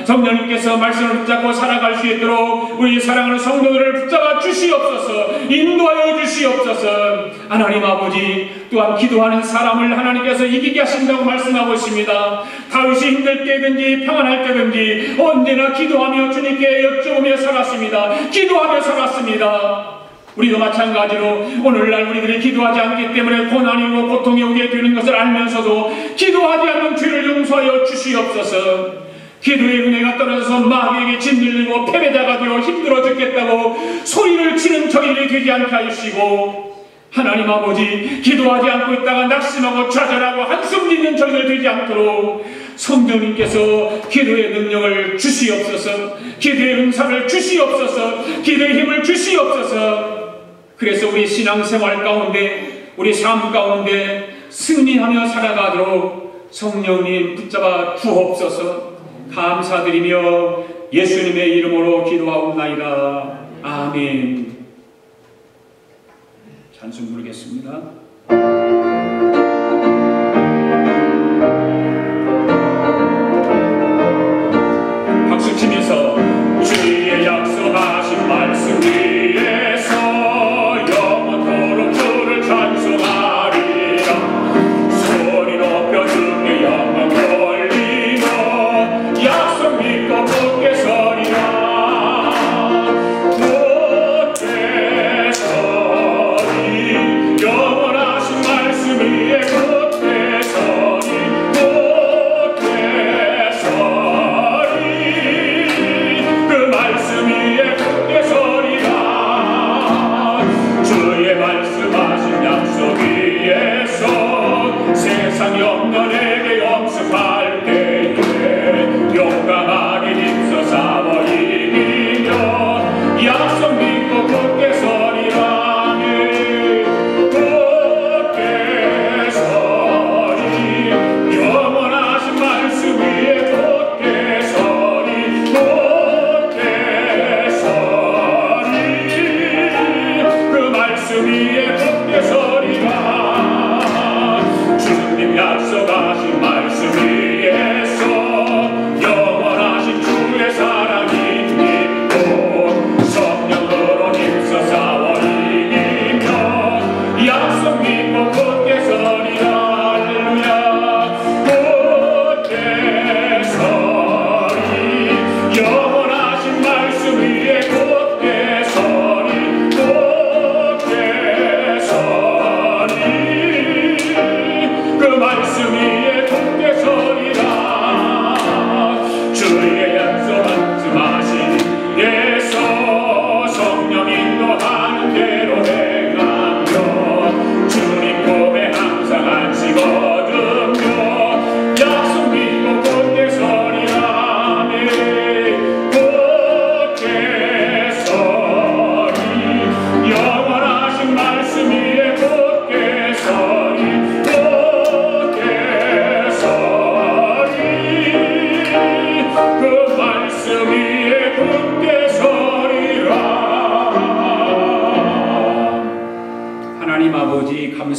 성령님께서 말씀을 붙잡고 살아갈 수 있도록 우리 사랑하는 성도들을 붙잡아 주시옵소서. 인도하여 주시옵소서. 하나님 아버지 또한 기도하는 사람을 하나님께서 이기게 하신다고 말씀하고 있습니다. 다윗이 힘들 때든지 평안할 때든지 언제나 기도하며 주님께 여쭈으며 살았습니다. 기도하며 살았습니다. 우리도 마찬가지로 오늘날 우리들이 기도하지 않기 때문에 고난이 오고 고통이 오게 되는 것을 알면서도 기도하지 않는 죄를 용서하여 주시옵소서. 기도의 은혜가 떨어져서 마귀에게 짓눌리고 패배자가 되어 힘들어 죽겠다고 소리를 치는 저희들이 되지 않게 하시고 하나님 아버지 기도하지 않고 있다가 낙심하고 좌절하고 한숨 짓는 저희들 되지 않도록 성령님께서 기도의 능력을 주시옵소서. 기도의 은사를 주시옵소서. 기도의 힘을 주시옵소서. 그래서 우리 신앙생활 가운데 우리 삶 가운데 승리하며 살아가도록 성령님 붙잡아 주옵소서. 감사드리며 예수님의 이름으로 기도하옵나이다. 아멘. 찬송 부르겠습니다. 박수 치면서 주의 약속하신 말씀 위에서 영원토록 주를 찬송하리라. 소리 높여 주께 영광 돌리며 약속 믿고 굳게 서리라. 영원하신 말씀을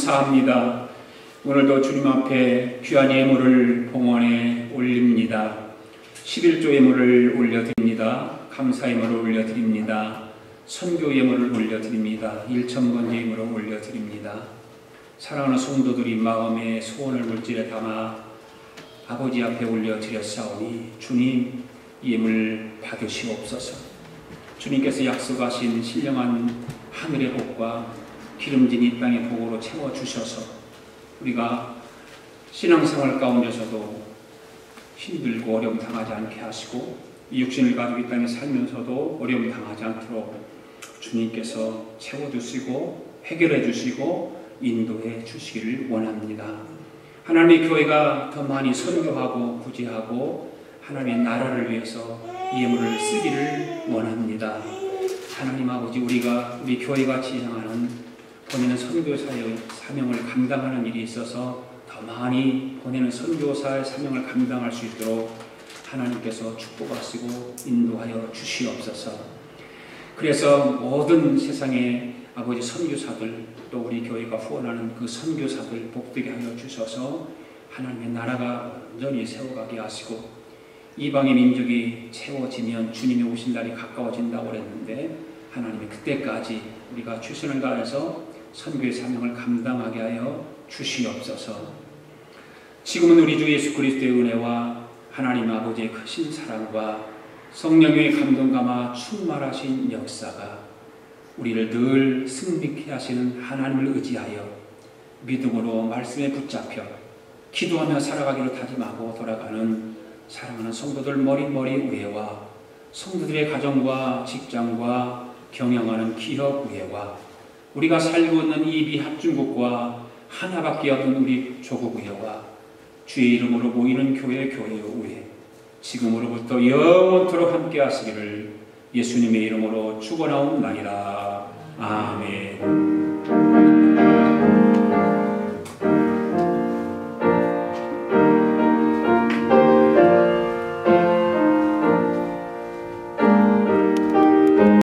감사합니다. 오늘도 주님 앞에 귀한 예물을 봉헌에 올립니다. 11조 예물을 올려드립니다. 감사 예물을 올려드립니다. 선교 예물을 올려드립니다. 1,000번 예물을 올려드립니다. 사랑하는 성도들이 마음의 소원을 물질에 담아 아버지 앞에 올려드렸사오니 주님 예물 받으시옵소서. 주님께서 약속하신 신령한 하늘의 복과 기름진 이 땅의 복으로 채워주셔서 우리가 신앙생활 가운데서도 힘들고 어려움 당하지 않게 하시고 이 육신을 가지고 이 땅에 살면서도 어려움 당하지 않도록 주님께서 채워주시고 해결해 주시고 인도해 주시기를 원합니다. 하나님의 교회가 더 많이 선교하고 구제하고 하나님의 나라를 위해서 이 예물을 쓰기를 원합니다. 하나님 아버지, 우리 교회가 지향하는 보내는 선교사의 사명을 감당하는 일이 있어서 더 많이 보내는 선교사의 사명을 감당할 수 있도록 하나님께서 축복하시고 인도하여 주시옵소서. 그래서 모든 세상의 아버지 선교사들, 또 우리 교회가 후원하는 그 선교사들 복되게 하여 주셔서 하나님의 나라가 온전히 세워가게 하시고 이방의 민족이 채워지면 주님이 오신 날이 가까워진다고 그랬는데 하나님이 그때까지 우리가 최선을 다해서 선교의 사명을 감당하게 하여 주시옵소서. 지금은 우리 주 예수 그리스도의 은혜와 하나님 아버지의 크신 사랑과 성령의 감동감화 충만하신 역사가 우리를 늘 승리케 하시는 하나님을 의지하여 믿음으로 말씀에 붙잡혀 기도하며 살아가기로 다짐하고 돌아가는 사랑하는 성도들 머리머리 우애와 성도들의 가정과 직장과 경영하는 기업 우애와 우리가 살고 있는 이 미합중국과 하나밖에 없는 우리 조국 우애와 주의 이름으로 모이는 교회의 우애 지금으로부터 영원토록 함께 하시기를 예수님의 이름으로 축원하옵나이다. 아멘.